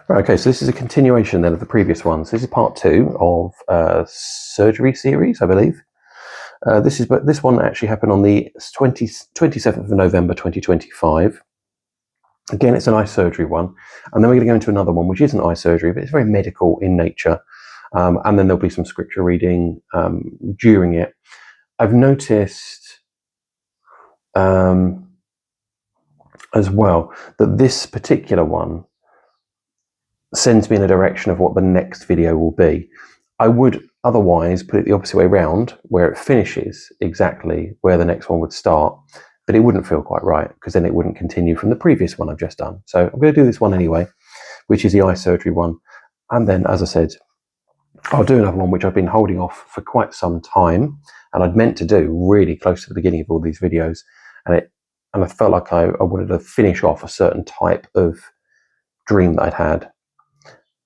Right, okay, so this is a continuation then of the previous one. So this is part 2 of surgery series, I believe. This one actually happened on the 27th of November 2025. Again, it's an eye surgery one. And then we're going to go into another one, which isn't eye surgery, but it's very medical in nature. And then there'll be some scripture reading during it. I've noticed as well that this particular one sends me in a direction of what the next video will be. I would otherwise put it the opposite way around, where it finishes exactly where the next one would start, but it wouldn't feel quite right, because then it wouldn't continue from the previous one I've just done. So I'm going to do this one anyway, which is the eye surgery one. And then, as I said, I'll do another one which I've been holding off for quite some time, and I'd meant to do really close to the beginning of all these videos, and I felt like I wanted to finish off a certain type of dream that I'd had.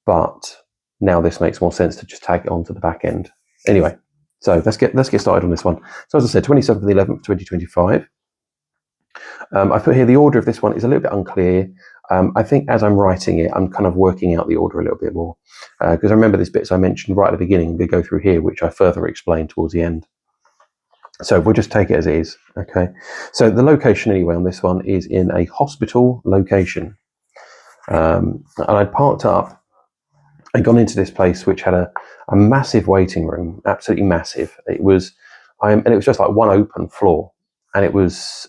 But now this makes more sense to just tag it onto the back end. Anyway, so let's get started on this one. So as I said, 27th of the 11th, 2025. I put here the order of this one is a little bit unclear. I think as I'm writing it, I'm kind of working out the order a little bit more, because I remember these bits I mentioned right at the beginning, they go through here, which I further explain towards the end. So we'll just take it as it is. Okay. So the location anyway on this one is in a hospital location. And I'd parked up. I'd gone into this place which had a massive waiting room, absolutely massive. It was just like one open floor, and it was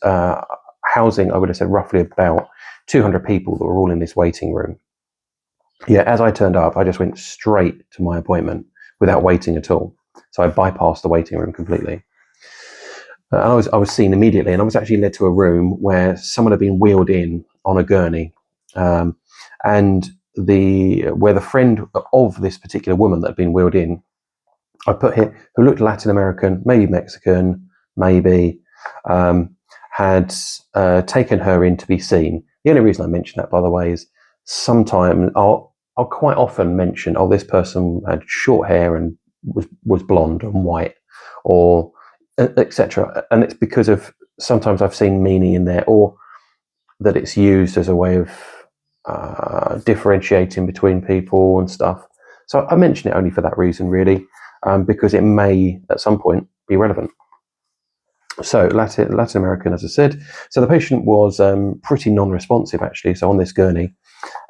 housing, I would have said, roughly about 200 people that were all in this waiting room. Yeah, as I turned up, I just went straight to my appointment without waiting at all. So I bypassed the waiting room completely. And I was seen immediately, and I was actually led to a room where someone had been wheeled in on a gurney, and where the friend of this particular woman that had been wheeled in, I put here, who looked Latin American, maybe Mexican, maybe, had taken her in to be seen. The only reason I mention that, by the way, is sometimes I'll quite often mention, oh, this person had short hair and was blonde and white, or etc. And it's because of sometimes I've seen meaning in there, or that it's used as a way of differentiating between people and stuff. So I mention it only for that reason, really, because it may at some point be relevant. So Latin American, as I said. So the patient was pretty non-responsive, actually, so on this gurney,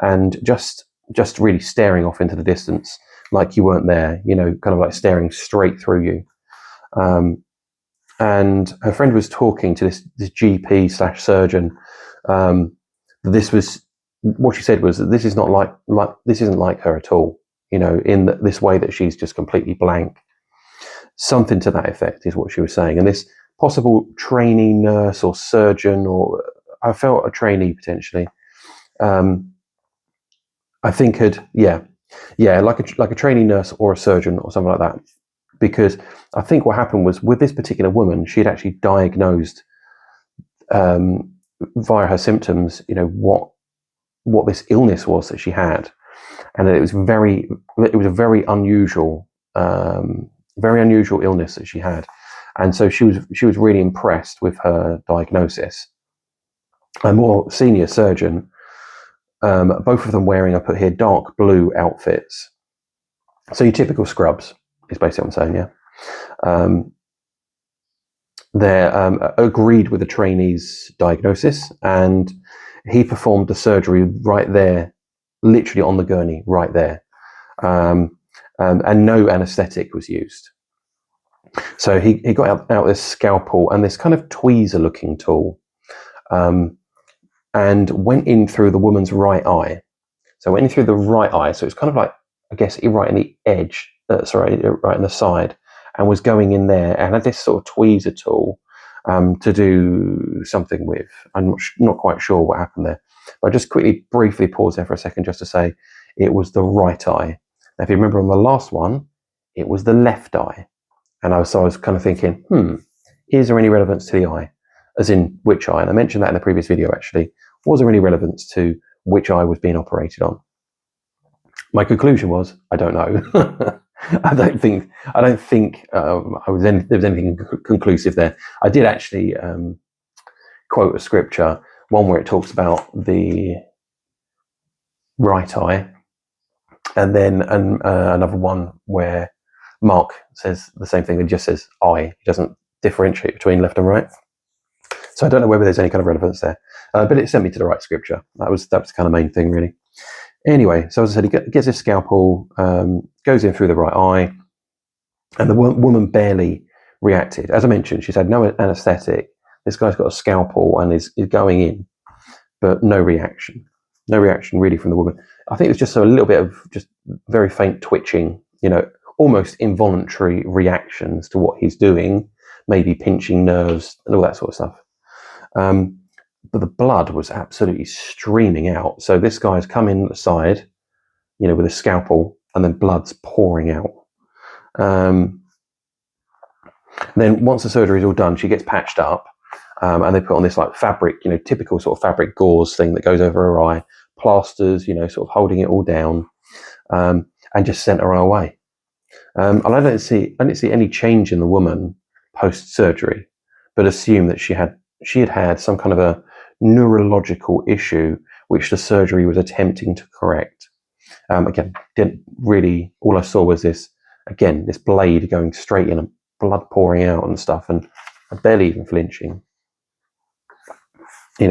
and just really staring off into the distance like you weren't there, kind of like staring straight through you. And her friend was talking to this GP/surgeon. This was what she said was that this is not like this isn't like her at all. In this way that she's just completely blank. Something to that effect is what she was saying. And this possible trainee nurse or surgeon, or I felt a trainee potentially. I think like a trainee nurse or a surgeon or something like that. Because I think what happened was with this particular woman, she had actually diagnosed via her symptoms, what this illness was that she had, and that it was a very unusual illness that she had, and so she was really impressed with her diagnosis. A more senior surgeon, both of them wearing, I put here, dark blue outfits, so your typical scrubs is basically what I'm saying, yeah. They agreed with the trainee's diagnosis, and he performed the surgery right there, literally on the gurney, right there, and no anaesthetic was used. So he got out this scalpel and this kind of tweezer-looking tool, and went in through the woman's right eye. So went in through the right eye, so it's kind of like, I guess, right in the edge, right in the side, and was going in there and had this sort of tweezer tool to do something with. I'm not quite sure what happened there, but I just briefly pause there for a second just to say it was the right eye. Now, if you remember on the last one, it was the left eye, and I was kind of thinking, is there any relevance to the eye, as in which eye? And I mentioned that in the previous video, actually. Was there any relevance to which eye was being operated on? My conclusion was, I don't know. I don't think there was anything conclusive there. I did actually quote a scripture, one where it talks about the right eye, And then another one where Mark says the same thing, and just says I. He doesn't differentiate between left and right. So I don't know whether there's any kind of relevance there, but it sent me to the right scripture. That was the kind of main thing, really. Anyway, so as I said, he gets his scalpel, goes in through the right eye, and the woman barely reacted. As I mentioned, she's had no anaesthetic. This guy's got a scalpel and is going in, but no reaction. No reaction really from the woman. I think it was just a little bit of just very faint twitching, almost involuntary reactions to what he's doing, maybe pinching nerves and all that sort of stuff. But the blood was absolutely streaming out. So this guy's come in the side, with a scalpel, and then blood's pouring out. Then once the surgery is all done, she gets patched up, and they put on this like fabric, typical sort of fabric gauze thing that goes over her eye, plasters, sort of holding it all down, and just sent her on her way. And I didn't see any change in the woman post surgery, but assumed that she had some kind of a neurological issue which the surgery was attempting to correct. Again, didn't really. All I saw was this blade going straight in and blood pouring out and stuff, and barely even flinching.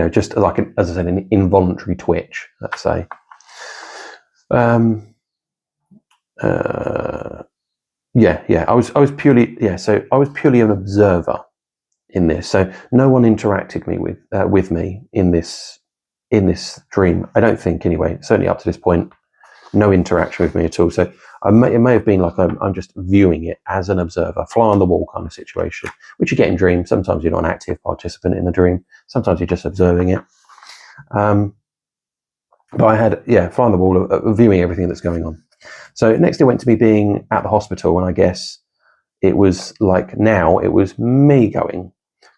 Just like as I said, an involuntary twitch, let's say. I was purely an observer in this. So no one interacted with me in this dream. I don't think, anyway. Certainly up to this point, no interaction with me at all. So it may have been like I'm just viewing it as an observer, fly on the wall kind of situation, which you get in dreams. Sometimes you're not an active participant in the dream. Sometimes you're just observing it. But I had, fly on the wall, viewing everything that's going on. So next it went to me being at the hospital, and I guess it was like now it was me going.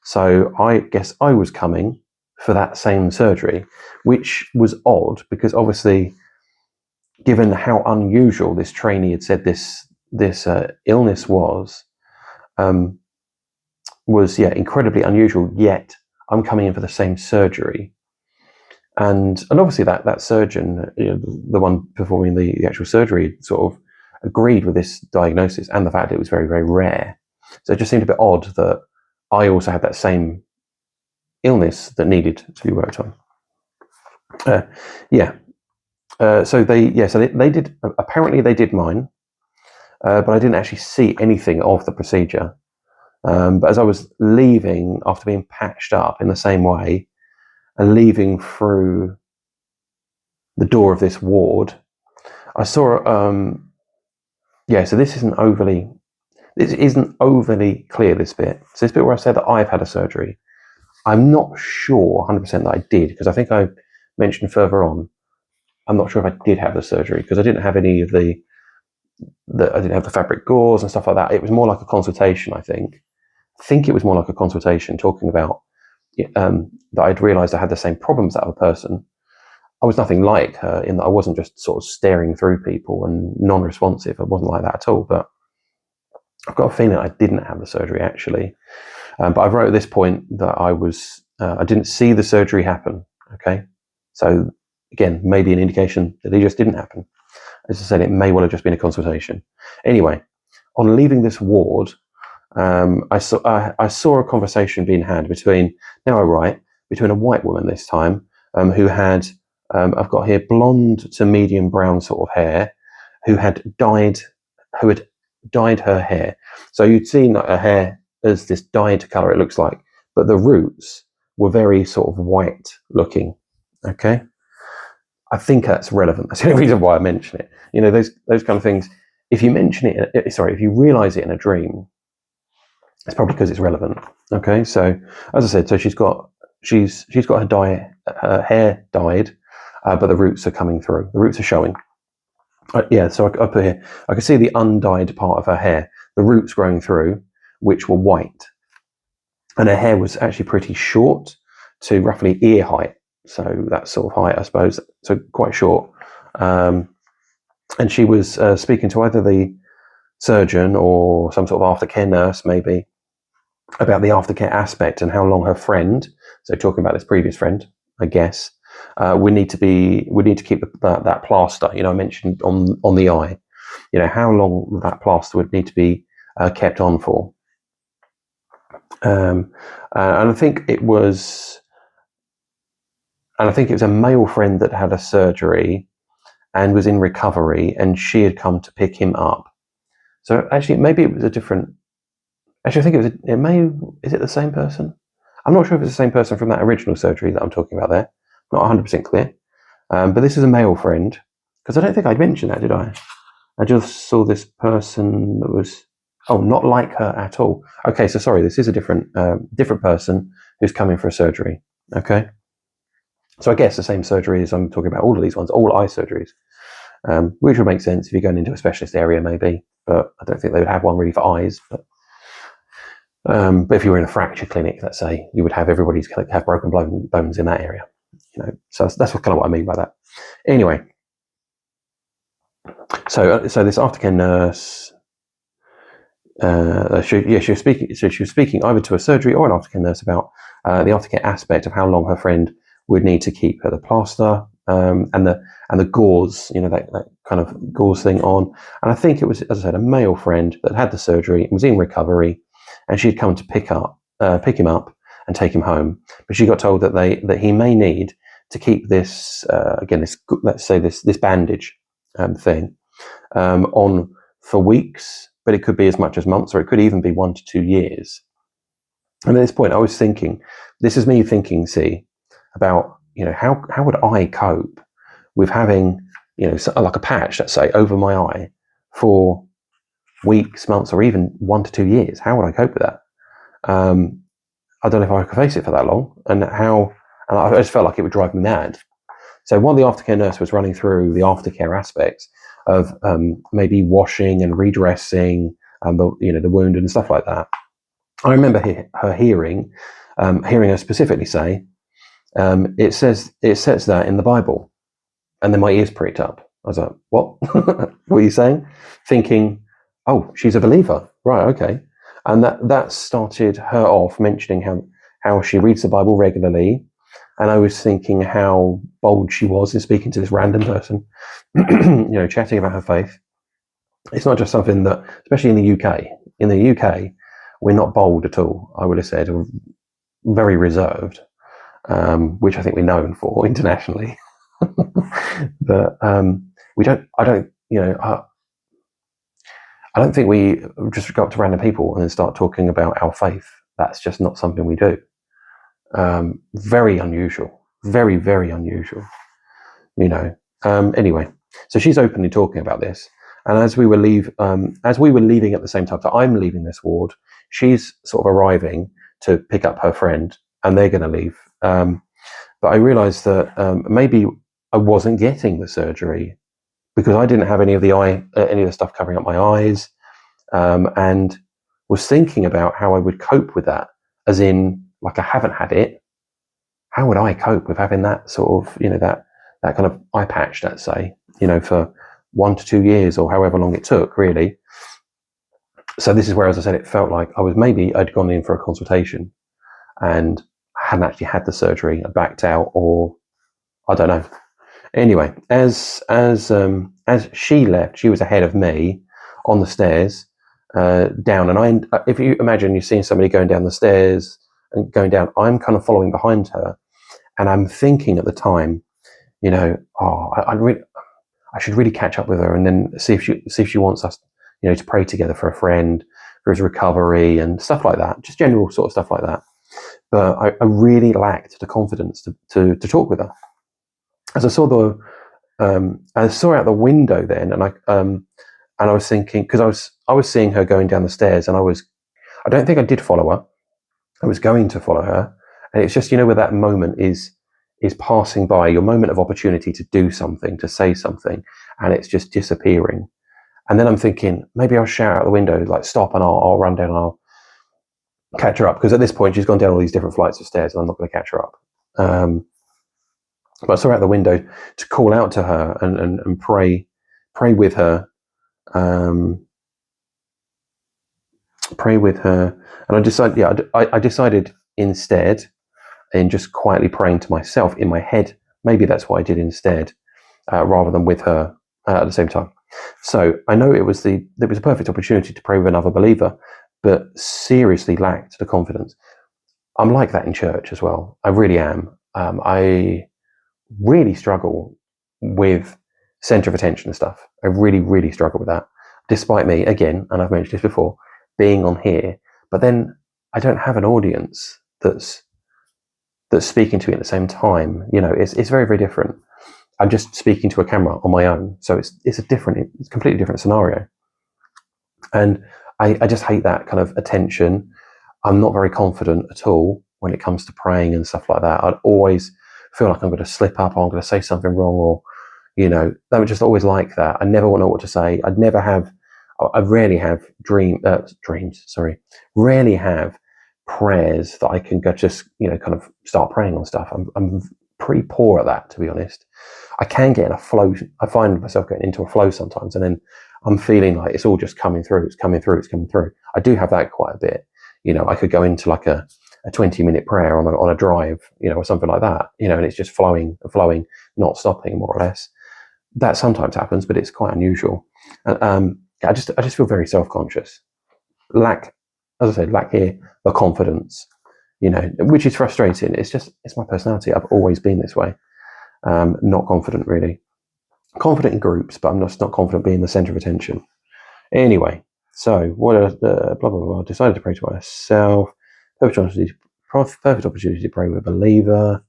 So I guess I was coming for that same surgery, which was odd because obviously, given how unusual this trainee had said this illness was incredibly unusual. Yet I'm coming in for the same surgery, and obviously that surgeon, the one performing the actual surgery, sort of agreed with this diagnosis and the fact it was very, very rare. So it just seemed a bit odd that I also had that same illness that needed to be worked on. So they did. Apparently, they did mine, but I didn't actually see anything of the procedure. But as I was leaving after being patched up in the same way, and leaving through the door of this ward, I saw. So this isn't overly clear. This bit. So this bit where I said that I've had a surgery, I'm not sure 100% that I did, because I think I mentioned further on. I'm not sure if I did have the surgery because I didn't have any of I didn't have the fabric gauze and stuff like that. It was more like a consultation, I think. I think it was more like a consultation talking about that I'd realised I had the same problems as that other person. I was nothing like her in that I wasn't just sort of staring through people and non-responsive. I wasn't like that at all. But I've got a feeling I didn't have the surgery actually. But I wrote at this point that I didn't see the surgery happen. Okay, so again, maybe an indication that it just didn't happen. As I said, it may well have just been a consultation. Anyway, on leaving this ward, I saw a conversation being had between a white woman this time, who had, I've got here, blonde to medium brown sort of hair, who had dyed her hair. So you'd seen that her hair as this dyed colour, it looks like, but the roots were very sort of white looking. Okay. I think that's relevant. That's the only reason why I mention it. Those kind of things. If you mention it, if you realise it in a dream, it's probably because it's relevant. Okay, so as I said, so she's got her hair dyed, but the roots are coming through. The roots are showing. So I put here, I could see the undyed part of her hair, the roots growing through, which were white, and her hair was actually pretty short to roughly ear height. So that sort of height, I suppose, so quite short. And she was speaking to either the surgeon or some sort of aftercare nurse, maybe, about the aftercare aspect and how long her friend, so talking about this previous friend, I guess, we need to keep that plaster. I mentioned on the eye. How long that plaster would need to be kept on for. And I think it was a male friend that had a surgery and was in recovery, and she had come to pick him up. So actually, maybe it was a different. Actually, I think is it the same person? I'm not sure if it's the same person from that original surgery that I'm talking about there. Not 100% clear. But this is a male friend, because I don't think I'd mentioned that, did I? I just saw this person that was, not like her at all. Okay, so sorry, this is a different person who's coming for a surgery. Okay. So I guess the same surgery as I'm talking about, all of these ones, all eye surgeries, which would make sense if you're going into a specialist area maybe, but I don't think they would have one really for eyes. But if you were in a fracture clinic, let's say, you would have everybody's have broken bones in that area. So that's kind of what I mean by that. Anyway, so this aftercare nurse, she was speaking. So she was speaking either to a surgery or an aftercare nurse about the aftercare aspect of how long her friend would need to keep the plaster and the gauze, that kind of gauze thing on. And I think it was, as I said, a male friend that had the surgery and was in recovery, and she'd come to pick him up and take him home. But she got told that he may need to keep this this bandage thing on for weeks, but it could be as much as months, or it could even be 1 to 2 years. And at this point, I was thinking, this is me thinking, about how would I cope with having like a patch, let's say, over my eye for weeks, months, or even 1 to 2 years. How would I cope with that? I don't know if I could face it for that long, and I just felt like it would drive me mad. So while the aftercare nurse was running through the aftercare aspects of maybe washing and redressing the wound and stuff like that, I remember her hearing her specifically say, it says that in the Bible, and then my ears pricked up. I was like, what? What are you saying? Thinking, oh, she's a believer, right? Okay. And that started her off mentioning how she reads the Bible regularly. And I was thinking how bold she was in speaking to this random person, chatting about her faith. It's not just something that, especially in the UK. In the UK, we're not bold at all. I would have said, very reserved, which I think we're known for internationally. But we don't. I don't. I don't think we just go up to random people and then start talking about our faith. That's just not something we do. Very unusual. Very, very unusual. Anyway, so she's openly talking about this, and as we were leaving at the same time, so I'm leaving this ward, she's sort of arriving to pick up her friend, and they're going to leave. But I realised that maybe I wasn't getting the surgery because I didn't have any of the stuff covering up my eyes, and was thinking about how I would cope with that, as in, like, I haven't had it. How would I cope with having that sort of, that kind of eye patch, let's say, for 1 to 2 years or however long it took, really. So this is where, as I said, it felt like I'd gone in for a consultation and I hadn't actually had the surgery. I backed out, or I don't know. Anyway, as she left, she was ahead of me on the stairs down. And if you imagine you've seen somebody going down the stairs and going down, I'm kind of following behind her, and I'm thinking at the time, I should really catch up with her and then see if she wants us, to pray together for a friend, for his recovery and stuff like that, just general sort of stuff like that. But I really lacked the confidence to talk with her. As I saw out the window then, and I was thinking, because I was seeing her going down the stairs, and I don't think I did follow her. I was going to follow her, and it's just, where that moment is passing by, your moment of opportunity to do something, to say something, and it's just disappearing. And then I'm thinking, maybe I'll shout out the window, like, stop, and I'll run down and I'll catch her up, because at this point she's gone down all these different flights of stairs and I'm not going to catch her up. But I saw out the window to call out to her and pray with her, and I decided instead, in just quietly praying to myself in my head, maybe that's what I did instead, rather than with her at the same time. So I know it was a perfect opportunity to pray with another believer, but seriously lacked the confidence. I'm like that in church as well. I really am. I really struggle with center of attention and stuff. I really, really struggle with that, despite me, again, and I've mentioned this before, being on here. But then I don't have an audience that's speaking to me at the same time. It's very, very different. I'm just speaking to a camera on my own, so it's a completely different scenario. And I just hate that kind of attention. I'm not very confident at all when it comes to praying and stuff like that. I'd always feel like I'm going to slip up, or I'm going to say something wrong, or they were just always like that. I never know what to say. I rarely have rarely have prayers that I can go just, kind of start praying on stuff. I'm pretty poor at that, to be honest. I can get in a flow. I find myself getting into a flow sometimes, and then I'm feeling like it's all just coming through. It's coming through. It's coming through. I do have that quite a bit. I could go into like a 20-minute prayer on a drive, or something like that, and it's just flowing, not stopping, more or less. That sometimes happens, but it's quite unusual. I just feel very self-conscious. Lack here the confidence, which is frustrating. It's my personality. I've always been this way. Not confident, really. Confident in groups, but I'm just not confident being the center of attention. Anyway, so what? Blah blah blah. Decided to pray to myself. Perfect opportunity to pray with a believer.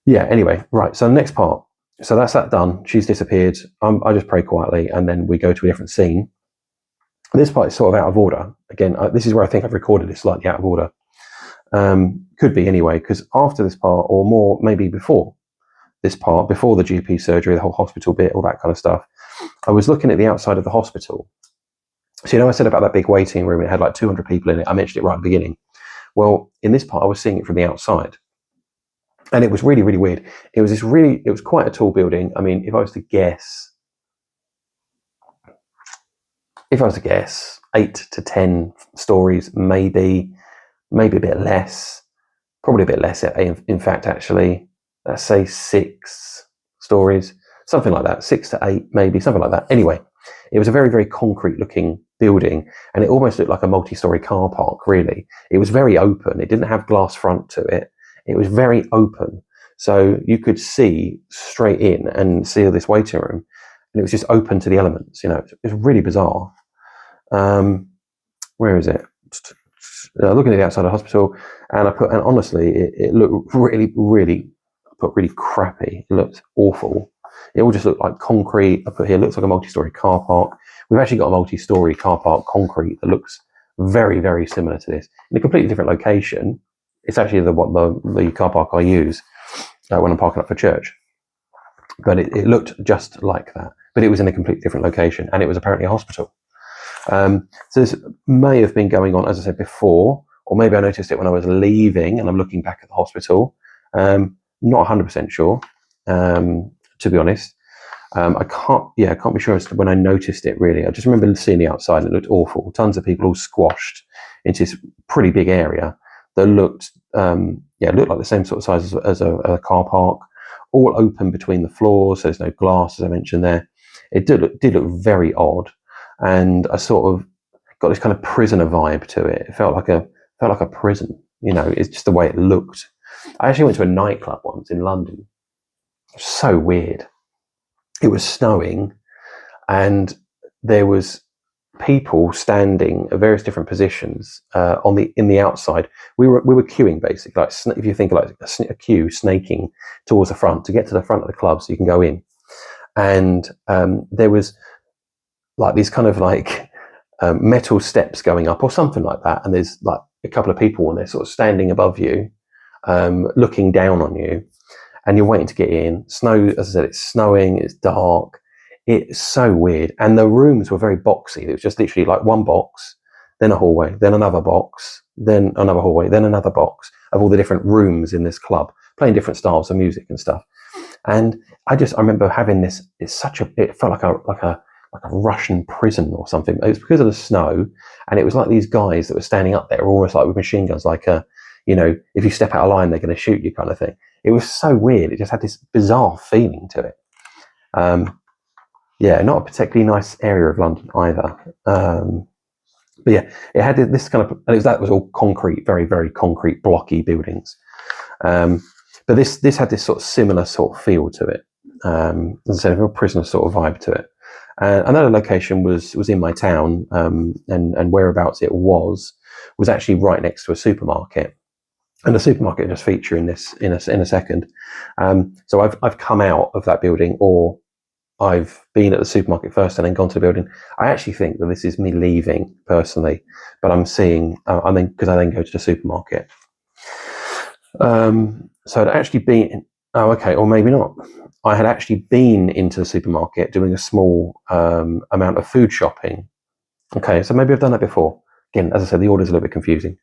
Yeah. Anyway, right. So the next part. So that's that done. She's disappeared. I just pray quietly, and then we go to a different scene. This part is sort of out of order. Again, this is where I think I've recorded it slightly out of order. Could be anyway, because after this part, or more maybe before this part, before the GP surgery, the whole hospital bit, all that kind of stuff, I was looking at the outside of the hospital. So, I said about that big waiting room, it had like 200 people in it. I mentioned it right at the beginning. Well, in this part, I was seeing it from the outside. And it was really, really weird. It was quite a tall building. I mean, if I was to guess, 8 to 10 stories, maybe a bit less, probably a bit less. In fact, actually, let's say 6 stories, something like that, 6 to 8, maybe something like that. Anyway, it was a very, very concrete looking building, and it almost looked like a multi-story car park, really. It was very open. It didn't have glass front to it. It was very open. So you could see straight in and see this waiting room, and it was just open to the elements. It was really bizarre. Where is it? Looking at the outside of the hospital, and honestly, it looked really, really, really crappy. It looked awful. It all just looked like concrete. I put here, looks like a multi-story car park. We've actually got a multi-story car park concrete that looks very, very similar to this in a completely different location. It's actually the car park I use when I'm parking up for church. But it looked just like that. But it was in a completely different location, and it was apparently a hospital. So this may have been going on, as I said before, or maybe I noticed it when I was leaving and I'm looking back at the hospital. Not 100% sure, to be honest. I can't be sure as to when I noticed it, really. I just remember seeing the outside and it looked awful. Tons of people all squashed into this pretty big area that looked like the same sort of size as a car park, all open between the floors. So there's no glass, as I mentioned there. It did look very odd, and I sort of got this kind of prisoner vibe to it. It felt like a prison. It's just the way it looked. I actually went to a nightclub once in London. So weird. It was snowing, and there was people standing at various different positions in the outside. We were queuing, basically, like if you think like a queue, snaking towards the front to get to the front of the club so you can go in. And there was like these kind of like metal steps going up or something like that, and there's like a couple of people and they're sort of standing above you, looking down on you, and you're waiting to get in. Snow, as I said, it's snowing, it's dark. It's so weird. And the rooms were very boxy. It was just literally like one box, then a hallway, then another box, then another hallway, then another box of all the different rooms in this club, playing different styles of music and stuff. And I remember having this, it felt like a Russian prison or something. It was because of the snow, and it was like these guys that were standing up there almost like with machine guns, like if you step out of line, they're going to shoot you kind of thing. It was so weird. It just had this bizarre feeling to it. Not a particularly nice area of London either. But yeah, it had this kind of, and that was all concrete, very, very concrete, blocky buildings. But this had this sort of similar sort of feel to it. As I said, a real prisoner sort of vibe to it. Another location was in my town, and whereabouts it was actually right next to a supermarket. And the supermarket will just feature in this in a second. So I've come out of that building, or I've been at the supermarket first and then gone to the building. I actually think that this is me leaving personally, but I'm seeing, because I then go to the supermarket. So I'd actually been, or maybe not. I had actually been into the supermarket doing a small amount of food shopping. Okay, so maybe I've done that before. Again, as I said, the order's a little bit confusing.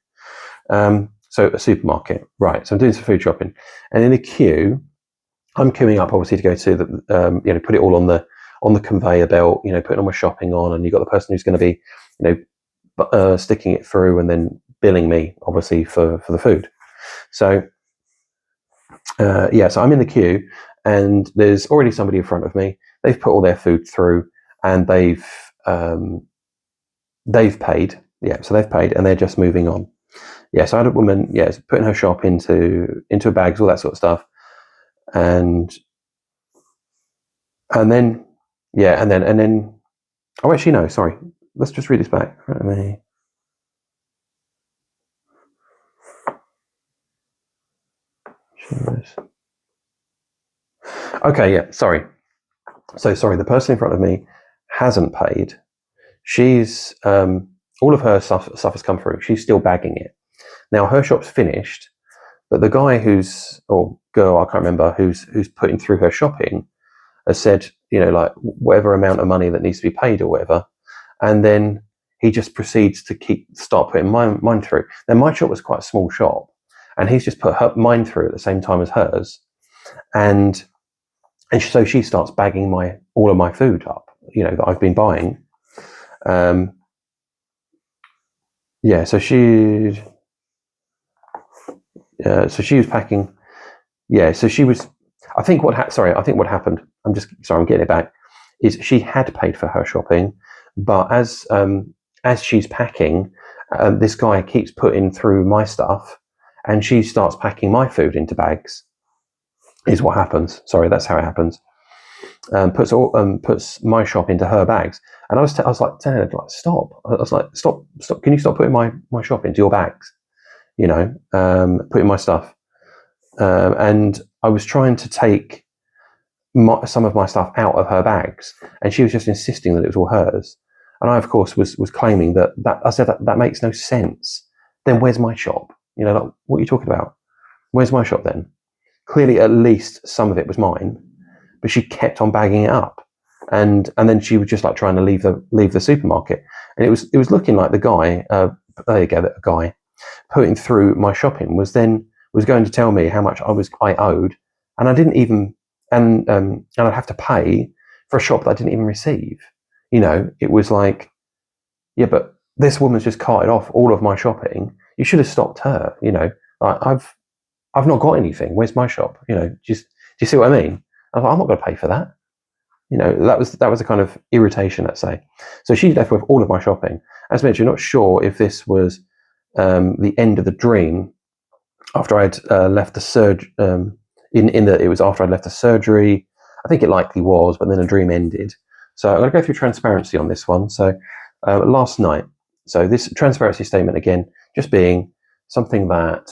So a supermarket, right? So I'm doing some food shopping, and in the queue, I'm queuing up obviously to go to the, put it all on the conveyor belt, putting all my shopping on, and you've got the person who's going to be, sticking it through and then billing me obviously for the food. So so I'm in the queue, and there's already somebody in front of me. They've put all their food through, and they've paid. Yeah, so they've paid, and they're just moving on. Yeah, so I had a woman, putting her shop into bags, all that sort of stuff, and then oh, actually no, sorry. Let's just read this back. Let me. Okay, yeah, sorry. So sorry, the person in front of me hasn't paid. She's all of her stuff has come through. She's still bagging it. Now her shop's finished, but the guy or girl, I can't remember, who's putting through her shopping, has said, like whatever amount of money that needs to be paid or whatever, and then he just proceeds to start putting mine through. Now my shop was quite a small shop, and he's just put mine through at the same time as hers, and so she starts bagging all of my food up, that I've been buying. So she was packing. Yeah, so she was. I think what happened. I'm getting it back. Is she had paid for her shopping, but as she's packing, this guy keeps putting through my stuff, and she starts packing my food into bags. Is what happens. Sorry, that's how it happens. Puts my shop into her bags, and I was like telling her, like, stop. I was like, stop. Can you stop putting my shop into your bags? Putting my stuff. And I was trying to take some of my stuff out of her bags, and she was just insisting that it was all hers. And I, of course, was claiming that I said that makes no sense. Then where's my shop? Like, what are you talking about? Where's my shop then? Clearly, at least some of it was mine, but she kept on bagging it up, and then she was just like trying to leave the supermarket, and it was looking like the guy, there you go, a guy putting through my shopping was going to tell me how much I owed, and I didn't even, and I'd have to pay for a shop that I didn't even receive. It was like, yeah, but this woman's just carted off all of my shopping. You should have stopped her. I've not got anything. Where's my shop? Do you see what I mean? I was like, I'm not going to pay for that. That was a kind of irritation, let's say. So she's left with all of my shopping. As mentioned, not sure if this was the end of the dream after I'd left the surgery. It was after I'd left the surgery. I think it likely was, but then the dream ended. So I'm going to go through transparency on this one. So last night, so this transparency statement again, just being something that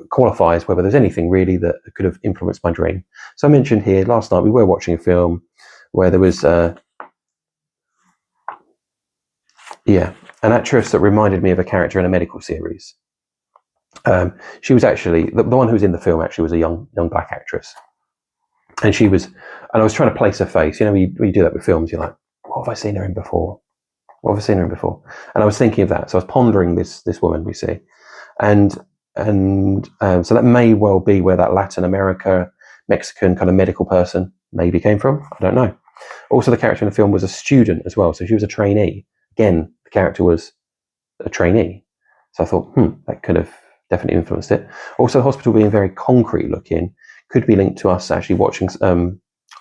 qualifies whether there's anything really that could have influenced my dream. So I mentioned here last night we were watching a film where there was an actress that reminded me of a character in a medical series. She was actually the one who was in the film. Actually, was a young black actress, and she was. And I was trying to place her face. When you do that with films, you're like, "What have I seen her in before? What have I seen her in before?" And I was thinking of that. So I was pondering this woman we see, and so that may well be where that Latin America, Mexican kind of medical person maybe came from. I don't know. Also, the character in the film was a student as well, so she was a trainee. Again, the character was a trainee. So I thought, that could have definitely influenced it. Also, the hospital being very concrete looking could be linked to us actually watching,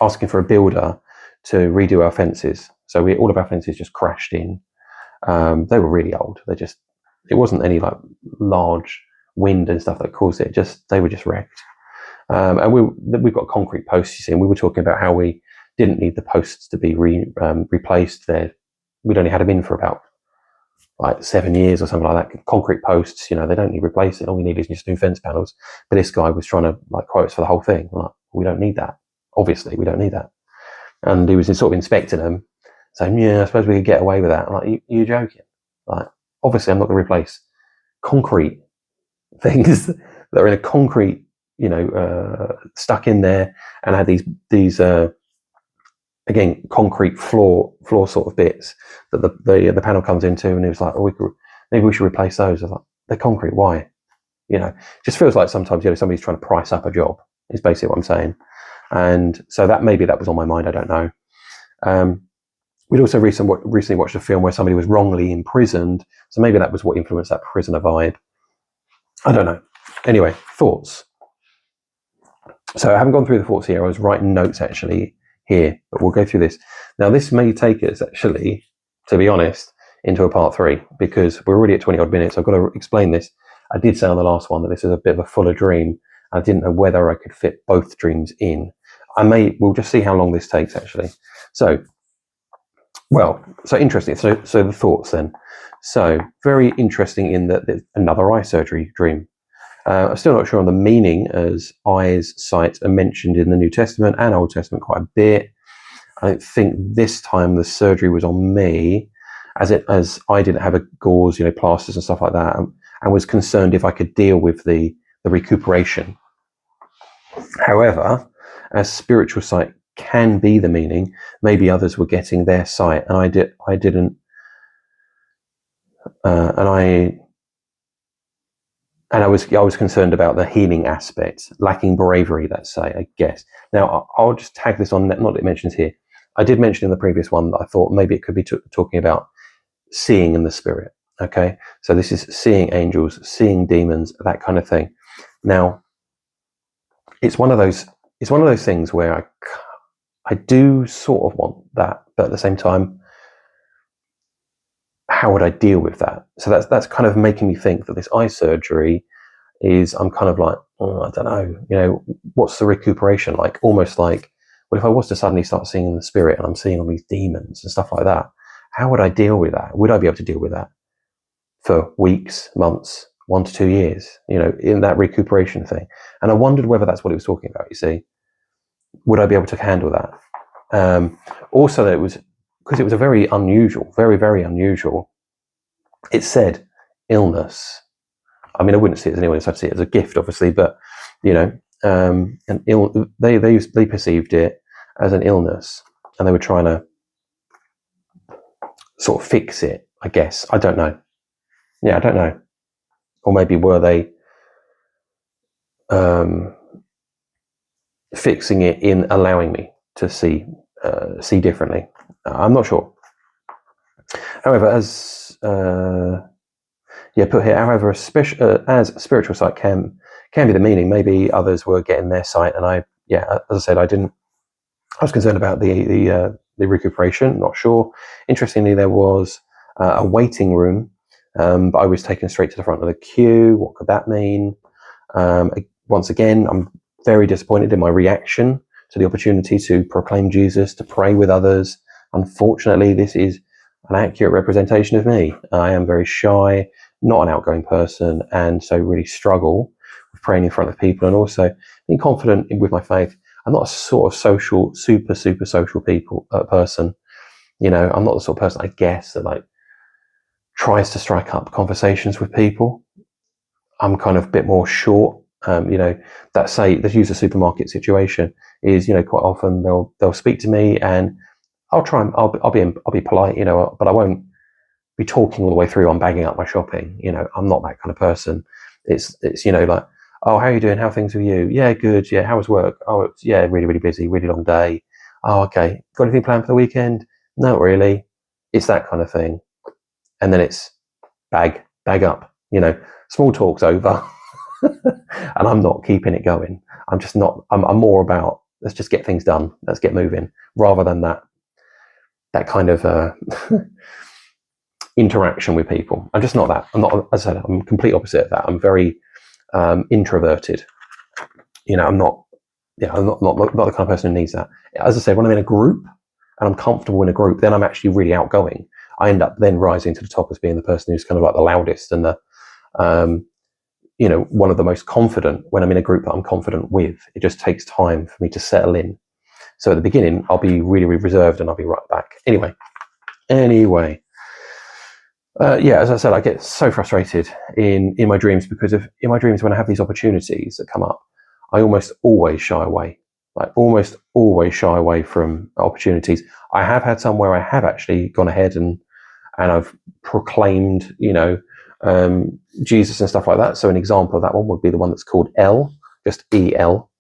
asking for a builder to redo our fences. So all of our fences just crashed in. They were really old. It wasn't any like large wind and stuff that caused it. They were just wrecked. And we've got concrete posts, you see, and we were talking about how we didn't need the posts to be replaced. We'd only had them in for about like 7 years or something like that. Concrete posts, they don't need replacing. All we need is just new fence panels. But this guy was trying to like quote us for the whole thing. I'm like, we don't need that. Obviously, we don't need that. And he was sort of inspecting them, saying, yeah, I suppose we could get away with that. I'm like, you're joking. Like, obviously, I'm not going to replace concrete things that are in a concrete, stuck in there, and had these again concrete floor sort of bits that the panel comes into, and it was like, maybe we should replace those. I was like, they're concrete, why? Just feels like sometimes somebody's trying to price up a job. Is basically what I'm saying, and so that was on my mind. I don't know. We'd also recently watched a film where somebody was wrongly imprisoned, so maybe that was what influenced that prisoner vibe. I don't know. Anyway, thoughts. So I haven't gone through the thoughts here. I was writing notes actually here, but we'll go through this. Now, this may take us actually, to be honest, into a part 3, because we're already at 20 odd minutes. I've got to explain this. I did say on the last one that this is a bit of a fuller dream. I didn't know whether I could fit both dreams in. We'll just see how long this takes actually. So interesting. So the thoughts then. So very interesting in that there's another eye surgery dream. I'm still not sure on the meaning, as eyes, sight are mentioned in the New Testament and Old Testament quite a bit. I don't think this time the surgery was on me, as I didn't have a gauze, plasters and stuff like that, and was concerned if I could deal with the recuperation. However, as spiritual sight can be the meaning, maybe others were getting their sight, and I didn't, and I was concerned about the healing aspect, lacking bravery, let's say, I guess. Now, I'll just tag this on, not that it mentions here. I did mention in the previous one that I thought maybe it could be talking about seeing in the spirit. Okay, so this is seeing angels, seeing demons, that kind of thing. Now, it's one of those things where I do sort of want that, but at the same time, how would I deal with that? So that's kind of making me think that this eye surgery I'm kind of like, I don't know, what's the recuperation like? Almost like, well, if I was to suddenly start seeing in the spirit and I'm seeing all these demons and stuff like that, how would I deal with that? Would I be able to deal with that for weeks, months, 1 to 2 years, in that recuperation thing? And I wondered whether that's what it was talking about, you see. Would I be able to handle that? Also, that it was, because it was a very unusual, very, very unusual, it said illness. I mean, I wouldn't see it as an illness, I'd see it as a gift, obviously, but, they perceived it as an illness, and they were trying to sort of fix it, I guess. I don't know. Yeah, I don't know. Or maybe were they fixing it in allowing me to see differently? I'm not sure. However, put here, however, as spiritual sight can be the meaning, maybe others were getting their sight, and as I said, I was concerned about the recuperation, not sure. Interestingly, there was a waiting room, but I was taken straight to the front of the queue. What could that mean? Once again, I'm very disappointed in my reaction to the opportunity to proclaim Jesus, to pray with others. Unfortunately, this is an accurate representation of me. I am very shy, not an outgoing person, and so really struggle with praying in front of people, and also being confident with my faith. I'm not a sort of social, super social person. I'm not the sort of person, I guess, that like tries to strike up conversations with people. I'm kind of a bit more short. Let's use a supermarket situation. Is quite often they'll speak to me, and I'll be polite, but I won't be talking all the way through. I'm bagging up my shopping. I'm not that kind of person. It's like, oh, how are you doing? How are things with you? Yeah, good. Yeah, how was work? Oh, it's really, really busy, really long day. Oh, okay. Got anything planned for the weekend? Not really. It's that kind of thing. And then it's bag up. Small talk's over. and I'm not keeping it going. I'm just not. I'm more about, let's just get things done. Let's get moving, rather than that kind of interaction with people. I'm just not that. I'm not. As I said, I'm complete opposite of that. I'm very introverted. I'm not. I'm not the kind of person who needs that. As I said, when I'm in a group and I'm comfortable in a group, then I'm actually really outgoing. I end up then rising to the top as being the person who's kind of like the loudest and the one of the most confident when I'm in a group that I'm confident with. It just takes time for me to settle in. So at the beginning, I'll be really, really reserved and I'll be right back. Anyway. As I said, I get so frustrated in my dreams because in my dreams, when I have these opportunities that come up, I almost always shy away. Like almost always shy away from opportunities. I have had some where I have actually gone ahead and I've proclaimed, Jesus and stuff like that. So an example of that one would be the one that's called L, just EL.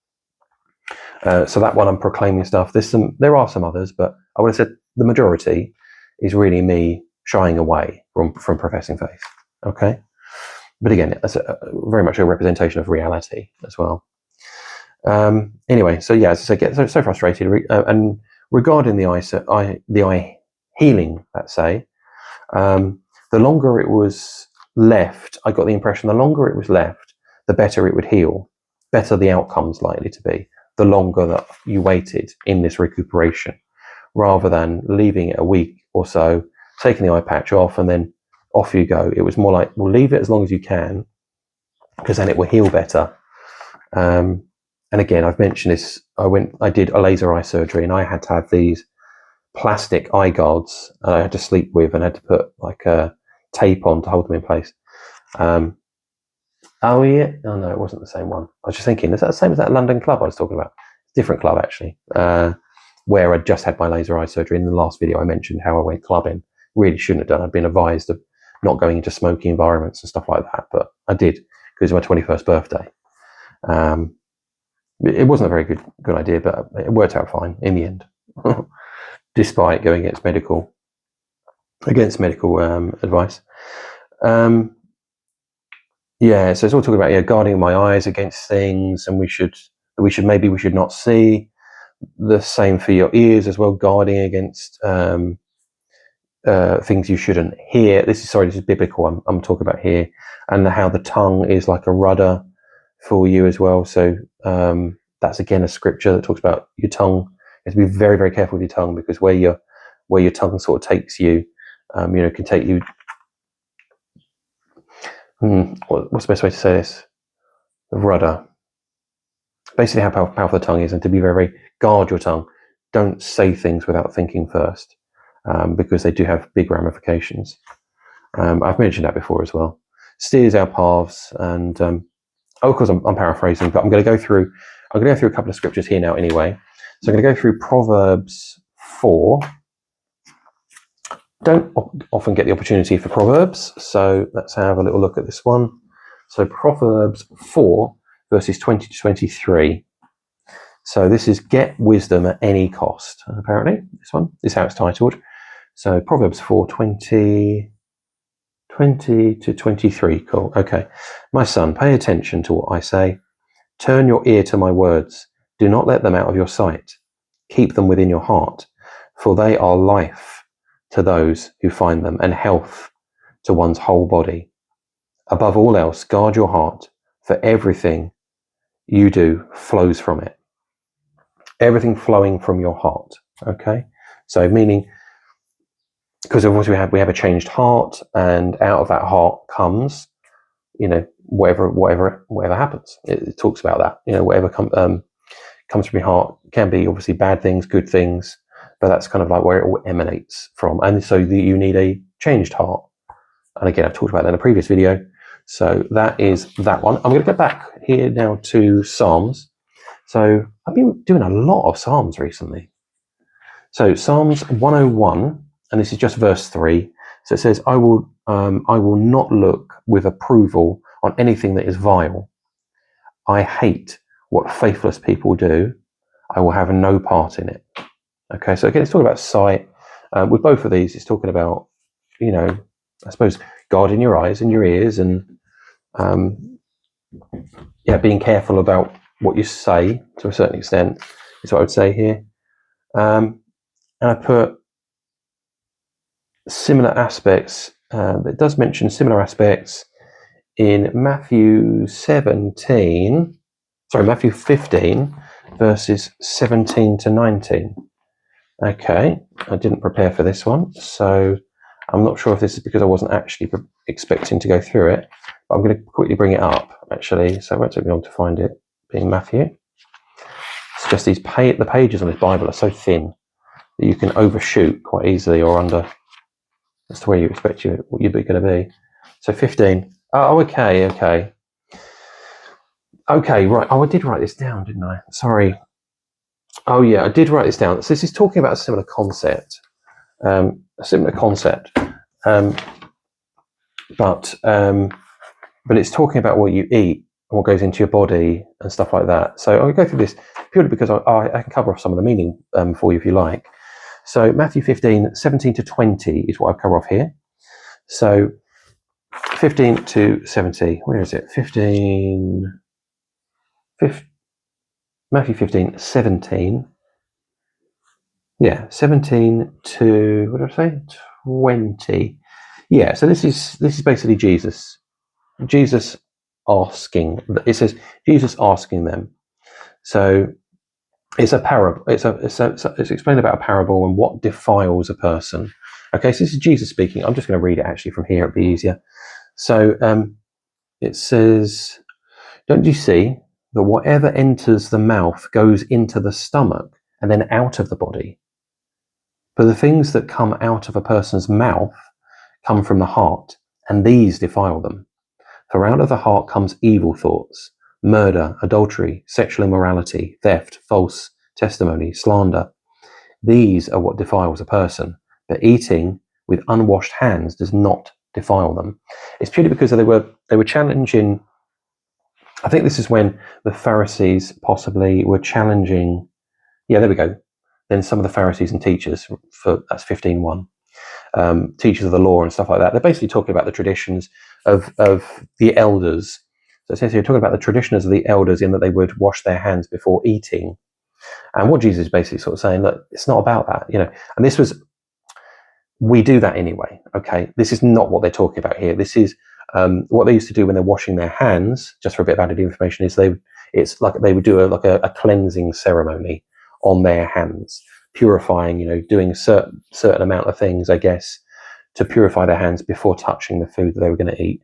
So that one I'm proclaiming stuff. There are some others, but I would have said the majority is really me shying away from professing faith. Okay, but again, that's very much a representation of reality as well. Anyway, so yeah, as I say, get so frustrated, and regarding the eye healing, let's say, the longer it was left, I got the impression the longer it was left, the better it would heal, better the outcome's likely to be, the longer that you waited in this recuperation, rather than leaving it a week or so, taking the eye patch off, and then off you go. It was more like, well, leave it as long as you can, because then it will heal better. And again, I've mentioned this. I did a laser eye surgery, and I had to have these plastic eye guards I had to sleep with, and had to put like a tape on to hold them in place. Oh no, it wasn't the same one. I was just thinking, is that the same as that London club I was talking about? Different club actually, where I just had my laser eye surgery. In the last video I mentioned how I went clubbing. Really shouldn't have done. I'd been advised of not going into smoky environments and stuff like that, but I did because it was my 21st birthday. It wasn't a very good idea, but it worked out fine in the end, despite going against medical advice. So it's all talking about guarding my eyes against things, and we should not see. The same for your ears as well, guarding against things you shouldn't hear. This is biblical. I'm talking about here, and how the tongue is like a rudder for you as well. So that's again a scripture that talks about your tongue. You have to be very, very careful with your tongue, because where your tongue sort of takes you, can take you. What's the best way to say this? The rudder. Basically, how powerful the tongue is, and to be very, very guard your tongue. Don't say things without thinking first, because they do have big ramifications. I've mentioned that before as well. Steers our paths, and of course I'm paraphrasing, but I'm going to go through a couple of scriptures here now anyway. So I'm going to go through Proverbs 4. Don't often get the opportunity for Proverbs, so let's have a little look at this one. So Proverbs 4, verses 20 to 23. So this is get wisdom at any cost. Apparently, this one is how it's titled. So Proverbs 4, 20 to 23. Cool. Okay. My son, pay attention to what I say. Turn your ear to my words. Do not let them out of your sight. Keep them within your heart, for they are life to those who find them, and health to one's whole body. Above all else, guard your heart, for everything you do flows from it. Everything flowing from your heart. Okay? So meaning, because of course we have a changed heart, and out of that heart comes, whatever happens. It talks about that. Whatever comes from your heart can be obviously bad things, good things, but that's kind of like where it all emanates from. And so you need a changed heart. And again, I've talked about that in a previous video. So that is that one. I'm going to go back here now to Psalms. So I've been doing a lot of Psalms recently. So Psalms 101, and this is just verse 3. So it says, I will not look with approval on anything that is vile. I hate what faithless people do. I will have no part in it. Okay, so again, it's talking about sight. With both of these, it's talking about, I suppose, guarding your eyes and your ears, and being careful about what you say to a certain extent is what I would say here. And I put similar aspects. It does mention similar aspects in Matthew 15, verses 17 to 19. Okay, I didn't prepare for this one, so I'm not sure if this is because I wasn't actually expecting to go through it, but I'm going to quickly bring it up, actually, so it won't take me long to find it, being Matthew. It's just these the pages on this Bible are so thin that you can overshoot quite easily or under as to where you expect what you're going to be. So 15. Oh, okay, right. Oh, I did write this down, didn't I? Sorry. Oh, yeah, I did write this down. So this is talking about a similar concept. But it's talking about what you eat and what goes into your body and stuff like that. So I'll go through this purely because I can cover off some of the meaning for you if you like. So Matthew 15, 17 to 20 is what I've covered off here. So 15 to 70, where is it? Matthew 15, 17. Yeah, 17 to, what did I say? 20. Yeah, so this is basically Jesus asking. It says Jesus asking them. So it's a parable. It's explained about a parable and what defiles a person. Okay, so this is Jesus speaking. I'm just going to read it actually from here. It'll be easier. So it says, "Don't you see that whatever enters the mouth goes into the stomach and then out of the body? But the things that come out of a person's mouth come from the heart, and these defile them. For out of the heart comes evil thoughts, murder, adultery, sexual immorality, theft, false testimony, slander. These are what defiles a person, but eating with unwashed hands does not defile them." It's purely because they were challenging. I think this is when the Pharisees possibly were challenging. Yeah, there we go. Then some of the Pharisees and teachers, that's 15:1. Teachers of the law and stuff like that. They're basically talking about the traditions of the elders. So it says here, talking about the traditions of the elders in that they would wash their hands before eating. And what Jesus is basically sort of saying, look, it's not about that, And this was, we do that anyway, okay? This is not what they're talking about here. This is what they used to do when they're washing their hands, just for a bit of added information, is it's like they would do a cleansing ceremony on their hands, purifying, doing a certain amount of things, I guess, to purify their hands before touching the food that they were going to eat.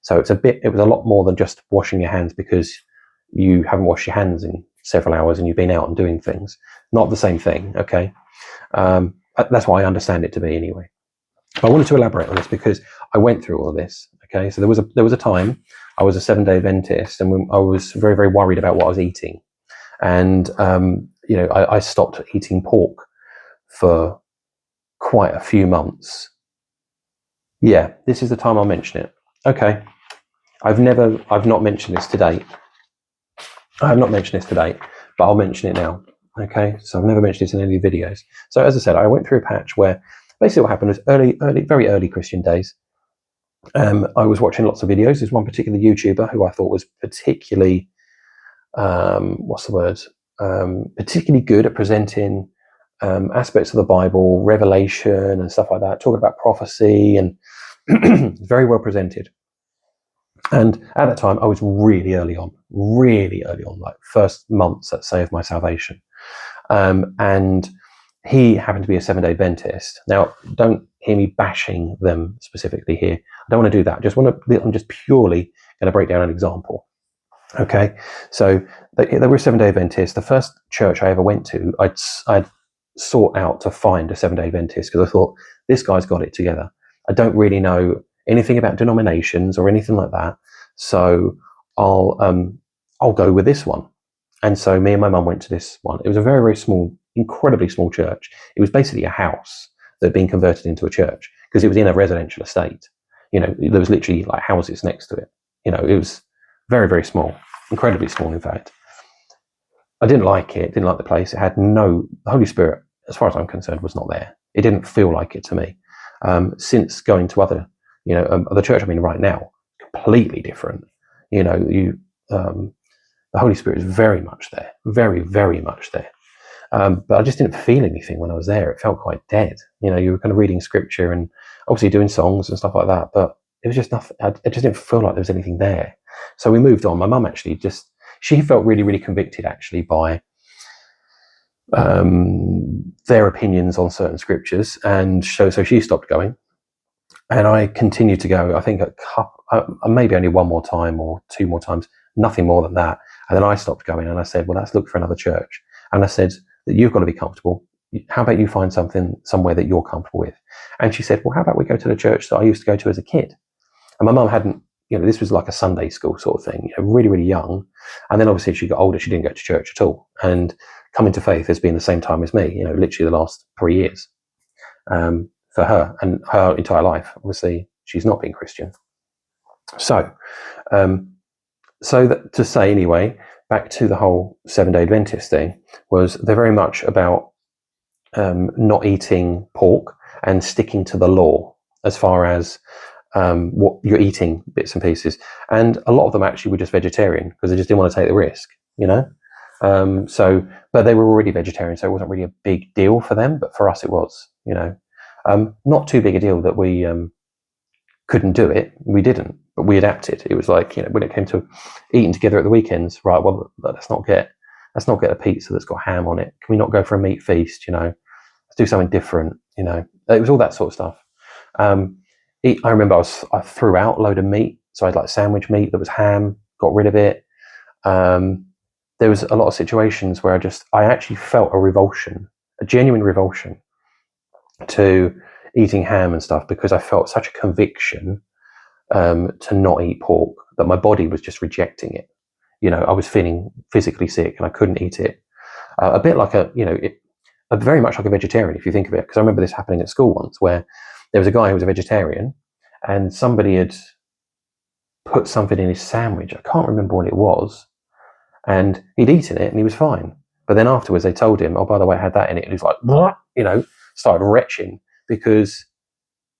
So it was a lot more than just washing your hands because you haven't washed your hands in several hours and you've been out and doing things. Not the same thing, okay? That's what I understand it to be anyway. But I wanted to elaborate on this because I went through all of this, okay? So there was a time I was a 7-day Adventist and I was very, very worried about what I was eating. And, I stopped eating pork for quite a few months. Yeah, this is the time I'll mention it. Okay. I've not mentioned this to date. I have not mentioned this to date, but I'll mention it now. Okay. So I've never mentioned this in any videos. So as I said, I went through a patch where basically what happened was very early Christian days. I was watching lots of videos. There's one particular YouTuber who I thought was particularly, particularly good at presenting aspects of the Bible, Revelation and stuff like that, talking about prophecy, and very well presented. And at that time, I was really early on, like first months, let's say, of my salvation. And he happened to be a 7-day Adventist. Now, don't hear me bashing them specifically here. I don't want to do that. I'm just purely going to break down an example. Okay, so they were a 7-day Adventist. The first church I ever went to, I'd sought out to find a 7-day Adventist because I thought, this guy's got it together. I don't really know anything about denominations or anything like that, so I'll go with this one. And so me and my mum went to this one. It was a very, very small, incredibly small church. It was basically a house that had been converted into a church because it was in a residential estate. There was literally like houses next to it. It was very, very small, incredibly small, in fact. I didn't like it, didn't like the place. It had the Holy Spirit, as far as I'm concerned, was not there. It didn't feel like it to me. Since going to other, the church I'm in right now, completely different. The Holy Spirit is very much there, very, very much there. But I just didn't feel anything when I was there. It felt quite dead. You were kind of reading scripture and obviously doing songs and stuff like that, but it was just nothing. It just didn't feel like there was anything there. So we moved on. My mum actually she felt really, really convicted actually by their opinions on certain scriptures, and so she stopped going, and I continued to go. I think maybe only one more time or two more times, nothing more than that. And then I stopped going, and I said, well, let's look for another church. And I said that you've got to be comfortable. How about you find somewhere that you're comfortable with? And she said, well, how about we go to the church that I used to go to as a kid? And my mum hadn't, this was like a Sunday school sort of thing, really, really young. And then obviously as she got older, she didn't go to church at all. And coming to faith has been the same time as me, literally the last 3 years for her and her entire life. Obviously, she's not been Christian. So to say anyway, back to the whole 7-day Adventist thing, was they're very much about not eating pork and sticking to the law as far as what you're eating, bits and pieces. And a lot of them actually were just vegetarian because they just didn't want to take the risk, but they were already vegetarian, so it wasn't really a big deal for them, but for us it was, not too big a deal that we couldn't do it. We didn't, but we adapted. It was like, when it came to eating together at the weekends, right, well, let's not get a pizza that's got ham on it. Can we not go for a meat feast? Let's do something different. It was all that sort of stuff. I remember I threw out a load of meat, so I had like sandwich meat that was ham, got rid of it. There was a lot of situations where I actually felt a genuine revulsion to eating ham and stuff, because I felt such a conviction to not eat pork that my body was just rejecting it. I was feeling physically sick and I couldn't eat it. A bit like very much like a vegetarian, if you think of it, because I remember this happening at school once, where there was a guy who was a vegetarian and somebody had put something in his sandwich. I can't remember what it was. And he'd eaten it and he was fine. But then afterwards they told him, oh, by the way, I had that in it. And he was like, what? Started retching because,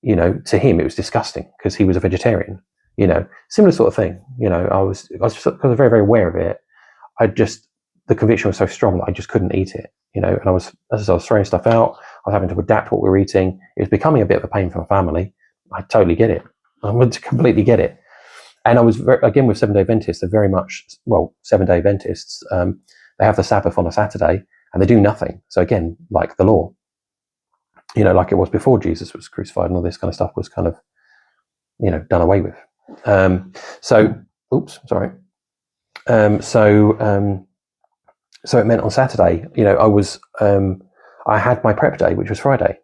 to him it was disgusting because he was a vegetarian. Similar sort of thing. I was very, very aware of it. The conviction was so strong that I just couldn't eat it. And as I was throwing stuff out, I was having to adapt what we were eating. It was becoming a bit of a pain for my family. I totally get it. I would completely get it. And I was again with 7-day Adventists. They're very much 7-day Adventists. They have the Sabbath on a Saturday and they do nothing. So again, like the law, like it was before Jesus was crucified and all this kind of stuff was kind of, done away with. So it meant on Saturday, I had my prep day, which was Friday.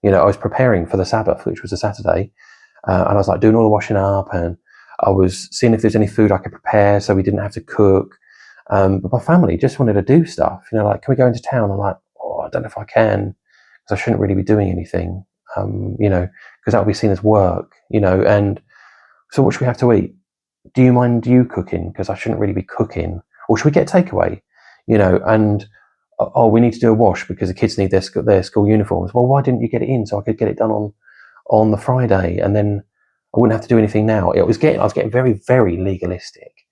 I was preparing for the Sabbath, which was a Saturday, and I was like doing all the washing up, and I was seeing if there's any food I could prepare so we didn't have to cook. But my family just wanted to do stuff, like, can we go into town? I'm like, oh, I don't know if I can, because I shouldn't really be doing anything, because that would be seen as work, and so what should we have to eat? Do you mind you cooking? Because I shouldn't really be cooking. Or should we get takeaway? And we need to do a wash because the kids need their school uniforms. Well, why didn't you get it in so I could get it done on the Friday, and then I wouldn't have to do anything now? I was getting very, very legalistic,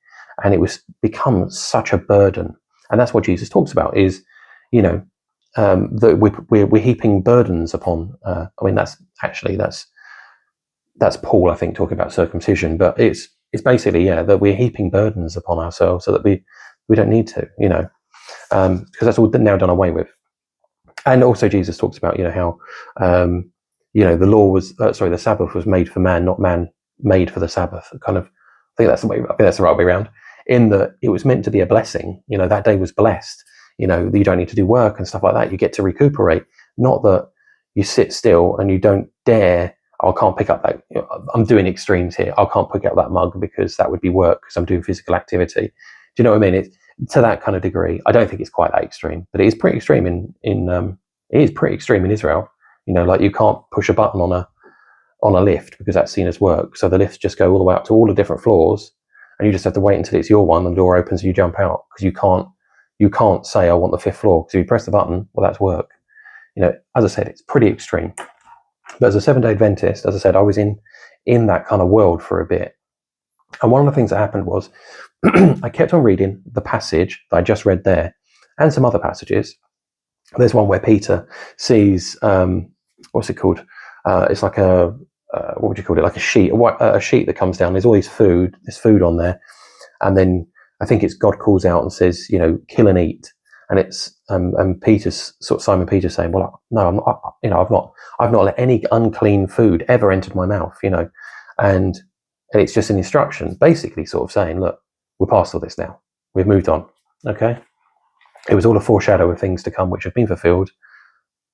and it was become such a burden. And that's what Jesus talks about is, that we're heaping burdens upon. That's Paul, I think, talking about circumcision, but it's basically, that we're heaping burdens upon ourselves so that we don't need to, because that's all now done away with. And also Jesus talks about, how, the law was, the Sabbath was made for man, not man made for the Sabbath. I think that's the right way around, in that it was meant to be a blessing. That day was blessed, you don't need to do work and stuff like that. You get to recuperate, not that you sit still and you don't dare, I can't pick up that, I'm doing extremes here. I can't pick up that mug because that would be work because I'm doing physical activity. Do you know what I mean? It's to that kind of degree. I don't think it's quite that extreme, but it is pretty extreme it is pretty extreme in Israel. Like you can't push a button on a lift because that's seen as work. So the lifts just go all the way up to all the different floors, and you just have to wait until it's your one and the door opens and you jump out, because you can't say I want the 5th floor, because if you press the button, well, that's work. As I said, it's pretty extreme. But as a 7-day Adventist, as I said, I was in that kind of world for a bit. And one of the things that happened was I kept on reading the passage that I just read there and some other passages. There's one where Peter sees, what's it called? It's like what would you call it? Like a sheet that comes down. There's all this food on there. And then I think it's God calls out and says, kill and eat. And it's, and Peter's sort of Simon Peter saying, well, no, I'm not, I've not let any unclean food ever entered my mouth, and it's just an instruction, basically sort of saying, look, we're past all this now. We've moved on. Okay. It was all a foreshadow of things to come, which have been fulfilled.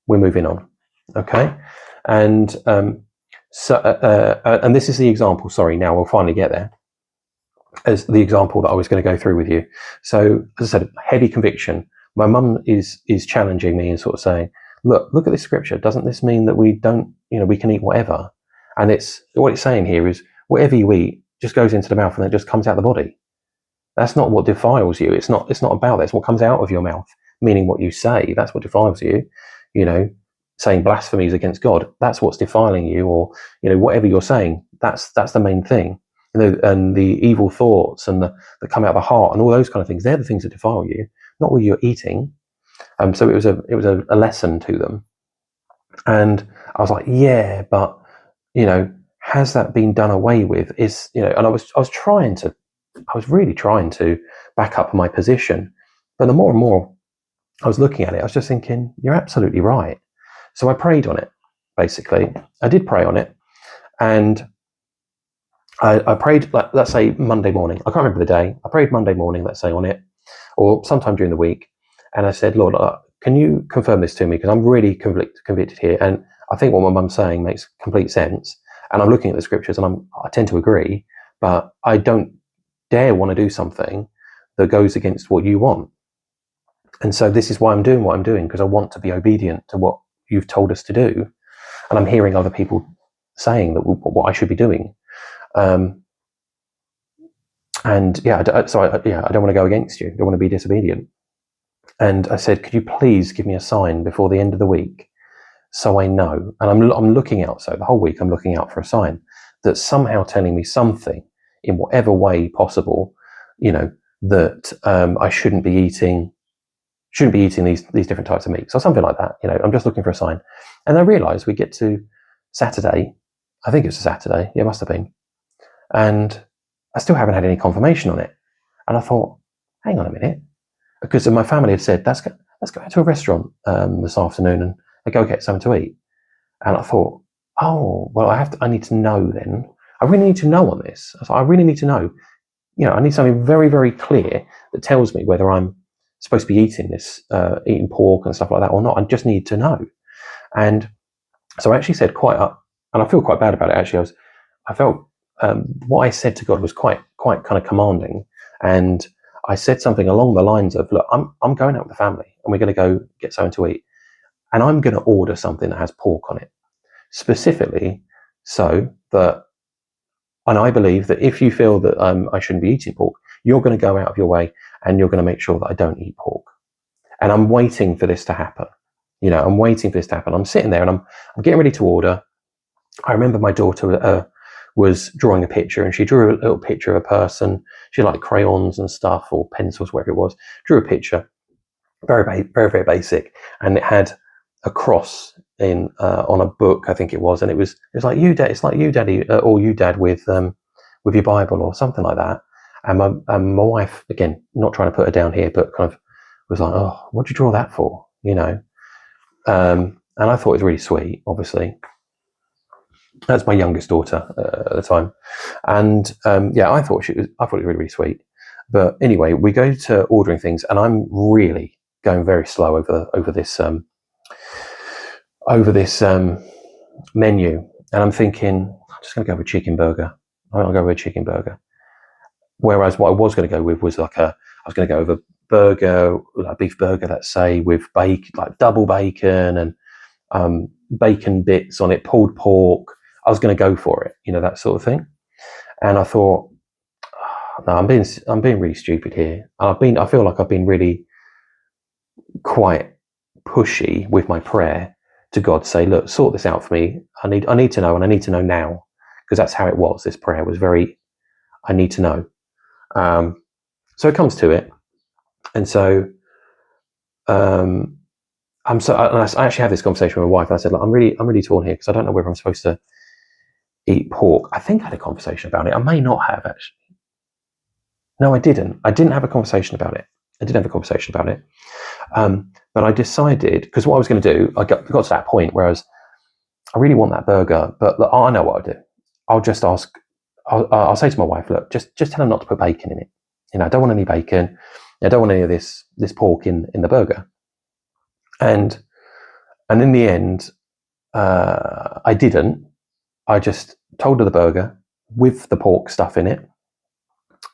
We're moving on. Okay. And, and this is the example. Sorry. Now we'll finally get there. As the example that I was going to go through with you. So as I said, heavy conviction. My mum is challenging me and sort of saying, look at this scripture. Doesn't this mean that we don't, we can eat whatever? And it's what it's saying here is whatever you eat just goes into the mouth and then just comes out the body. That's not what defiles you. It's not about that. It's what comes out of your mouth, meaning what you say. That's what defiles you. Saying blasphemies against God. That's what's defiling you, or whatever you're saying. That's the main thing. And the evil thoughts and that come out of the heart and all those kind of things. They're the things that defile you, not what you're eating. So it was a lesson to them. And I was like, yeah, but has that been done away with? And I was really trying to back up my position. But the more and more I was looking at it, I was just thinking, you're absolutely right. So I prayed on it, basically. I did pray on it. And I prayed, like, let's say Monday morning. I can't remember the day. I prayed Monday morning, let's say, on it, or sometime during the week. And I said, Lord, can you confirm this to me? Because I'm really convicted here. And I think what my mum's saying makes complete sense. And I'm looking at the scriptures and I tend to agree, but I don't dare want to do something that goes against what you want. And so this is why I'm doing what I'm doing, because I want to be obedient to what you've told us to do. And I'm hearing other people saying that what I should be doing. I don't want to go against you. I don't want to be disobedient. And I said, could you please give me a sign before the end of the week so I know? And I'm looking out. So the whole week I'm looking out for a sign that's somehow telling me something in whatever way possible, that I shouldn't be eating these different types of meat. So something like that, I'm just looking for a sign. And I realized we get to Saturday. I think it was a Saturday. Yeah, it must have been. And I still haven't had any confirmation on it. And I thought, hang on a minute. Because my family had said, let's go out to a restaurant this afternoon and go get something to eat. And I thought, oh, well, I need to know then. I really need to know on this. I really need to know. I need something very, very clear that tells me whether I'm supposed to be eating pork and stuff like that or not. I just need to know. And so I actually said and I feel quite bad about it actually. I felt what I said to God was quite kind of commanding. And I said something along the lines of, look, I'm going out with the family and we're going to go get something to eat. And I'm going to order something that has pork on it. Specifically so that, and I believe that if you feel that I shouldn't be eating pork, you're going to go out of your way and you're going to make sure that I don't eat pork. And I'm waiting for this to happen. I'm waiting for this to happen. I'm sitting there and I'm getting ready to order. I remember my daughter was drawing a picture, and she drew a little picture of a person. She liked crayons and stuff, or pencils, whatever it was. Drew a picture, very, very, very basic, and it had a cross on a book, I think it was, and it was like you, Dad. It's like you, Daddy, or you, Dad, with your Bible or something like that. And my wife, again, not trying to put her down here, but kind of was like, oh, what'd you draw that for? And I thought it was really sweet, obviously. That's my youngest daughter at the time, and I thought it was really, really sweet. But anyway, we go to ordering things, and I'm really going very slow over this menu, and I'm thinking, I'm just going to go with chicken burger. I'll go with a chicken burger. Whereas what I was going to go with was I was going to go with a burger, like a beef burger, let's say, with bacon, like double bacon and bacon bits on it, pulled pork. I was going to go for it, that sort of thing. And I thought, no, I'm being really stupid here. I feel like I've been really quite pushy with my prayer to God, say, look, sort this out for me. I need to know, and I need to know now, because that's how it was. This prayer was very, I need to know. So it comes to it, and so I actually had this conversation with my wife. And I said, look, I'm really torn here because I don't know whether I'm supposed to eat pork. I think I had a conversation about it. I may not have actually. No, I didn't. I didn't have a conversation about it. But I decided, because what I was going to do, I got to that point where I really want that burger, but look, I know what I'll do. I'll just ask. I'll say to my wife, look, just tell her not to put bacon in it. I don't want any bacon. I don't want any of this pork in the burger. And in the end, I didn't. I just told her the burger with the pork stuff in it,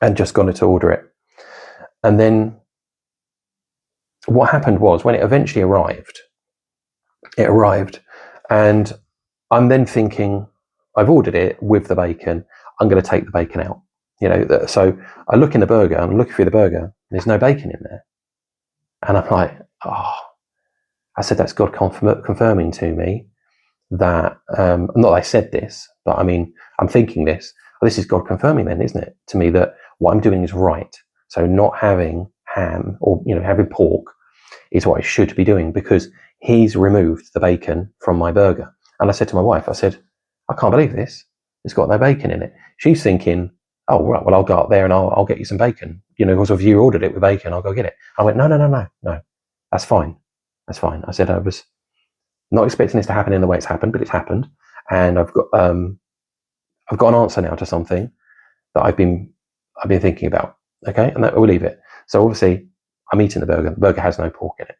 and just got her to order it. And then what happened was, when it eventually arrived, and I'm then thinking, I've ordered it with the bacon. I'm going to take the bacon out. So I look in the burger, and I'm looking through the burger. There's no bacon in there, and I'm like, oh. I said, that's God confirming to me that, not that I said this, but I mean, I'm thinking this. Well, this is God confirming then, isn't it, to me, that what I'm doing is right. So not having ham or having pork is what I should be doing, because he's removed the bacon from my burger. And I said to my wife, I said, I can't believe this. It's got no bacon in it. She's thinking, oh, right, well, I'll go up there and I'll get you some bacon. Because if you ordered it with bacon, I'll go get it. I went, no. That's fine. I said, I was not expecting this to happen in the way it's happened, but it's happened. And I've got an answer now to something that I've been thinking about. Okay. And we'll leave it. So obviously I'm eating the burger. The burger has no pork in it.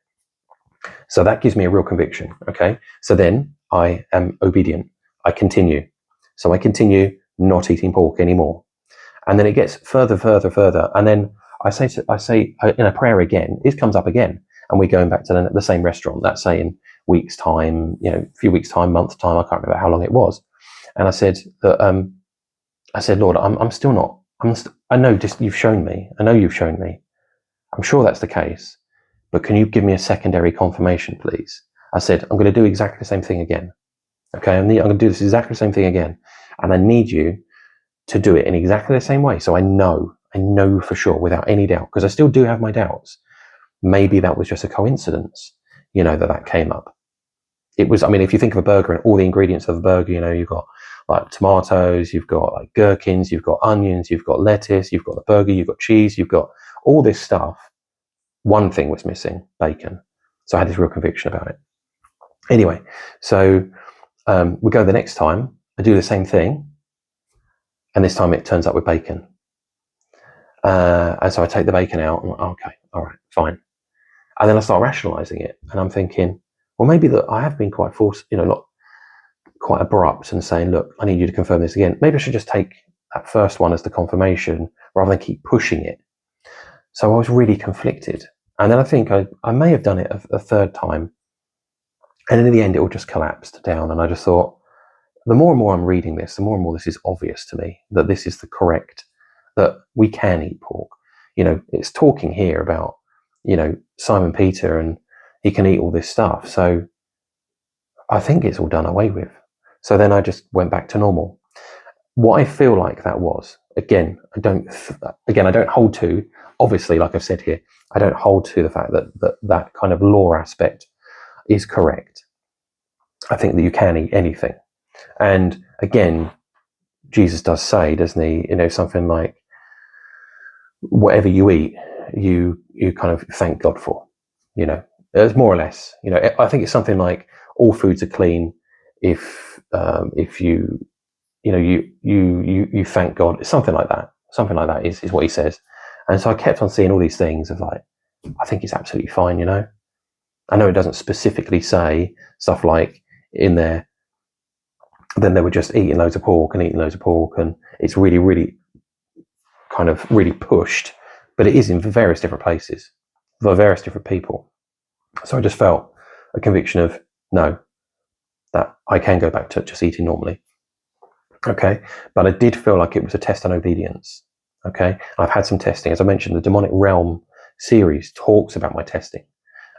So that gives me a real conviction. Okay. So then I am obedient. I continue. So I continue not eating pork anymore. And then it gets further. And then I say in a prayer again, it comes up again. And we're going back to the same restaurant. That's say in weeks' time, a few weeks' time, months' time. I can't remember how long it was. And I said that, Lord, I'm still not. I know you've shown me. I'm sure that's the case. But can you give me a secondary confirmation, please? I said, I'm going to do exactly the same thing again. Okay, I'm going to do this exactly the same thing again. And I need you to do it in exactly the same way. So I know for sure, without any doubt, because I still do have my doubts. Maybe that was just a coincidence, that came up. It was, if you think of a burger and all the ingredients of a burger, you've got like tomatoes, you've got like gherkins, you've got onions, you've got lettuce, you've got the burger, you've got cheese, you've got all this stuff. One thing was missing, bacon. So I had this real conviction about it. Anyway, so we go the next time, I do the same thing, and this time it turns up with bacon. And so I take the bacon out, and okay, all right, fine. And then I start rationalizing it, and I'm thinking, well, maybe that I have been quite forced, not quite abrupt, and saying, look, I need you to confirm this again. Maybe I should just take that first one as the confirmation rather than keep pushing it. So I was really conflicted. And then I think I may have done it a third time. And in the end, it all just collapsed down. And I just thought, the more and more I'm reading this, the more and more this is obvious to me that this is the correct, that we can eat pork. It's talking here about, Simon Peter, and he can eat all this stuff. So I think it's all done away with. So then I just went back to normal. What I feel like that was, again, I don't hold to, obviously, like I've said here, I don't hold to the fact that kind of law aspect is correct. I think that you can eat anything. And again, Jesus does say, doesn't he, something like, whatever you eat, you kind of thank God for, it's more or less, I think it's something like all foods are clean if you thank God. Something like that is what he says. And so I kept on seeing all these things of like, I think it's absolutely fine, I know it doesn't specifically say stuff like in there, then they were just eating loads of pork, and it's really, really kind of really pushed, but it is in various different places for various different people. So I just felt a conviction of, no, that I can go back to just eating normally. Okay. But I did feel like it was a test on obedience. Okay. And I've had some testing. As I mentioned, the Demonic Realm series talks about my testing.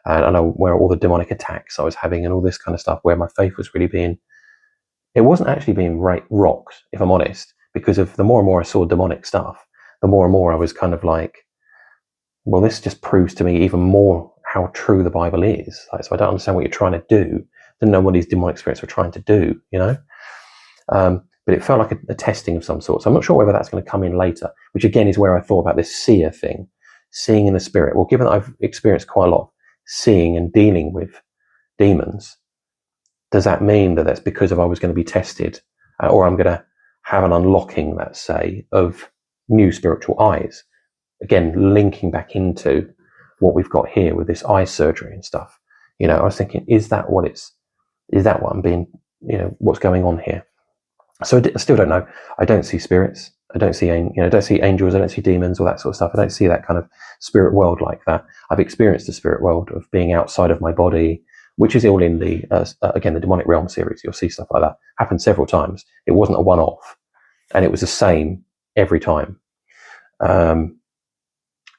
And I know where all the demonic attacks I was having and all this kind of stuff, where my faith was really it wasn't actually being rocked, if I'm honest, because of the more and more I saw demonic stuff, the more and more I was kind of like, well, this just proves to me even more how true the Bible is. Like, so I don't understand what you're trying to do. Didn't know what these demonic spirits were trying to do, you know? But it felt like a testing of some sort. So I'm not sure whether that's going to come in later, which again is where I thought about this seer thing, seeing in the spirit. Well, given that I've experienced quite a lot of seeing and dealing with demons, does that mean that that's because of I was going to be tested, or I'm going to have an unlocking, let's say, of new spiritual eyes? Again, linking back into what we've got here with this eye surgery and stuff. You know, I was thinking, is that what I'm being, you know, what's going on here? So I still don't know. I don't see spirits. I don't see, don't see angels. I don't see demons or that sort of stuff. I don't see that kind of spirit world like that. I've experienced the spirit world of being outside of my body, which is all in the, again, the Demonic Realm series. You'll see stuff like that happen several times. It wasn't a one-off, and it was the same every time.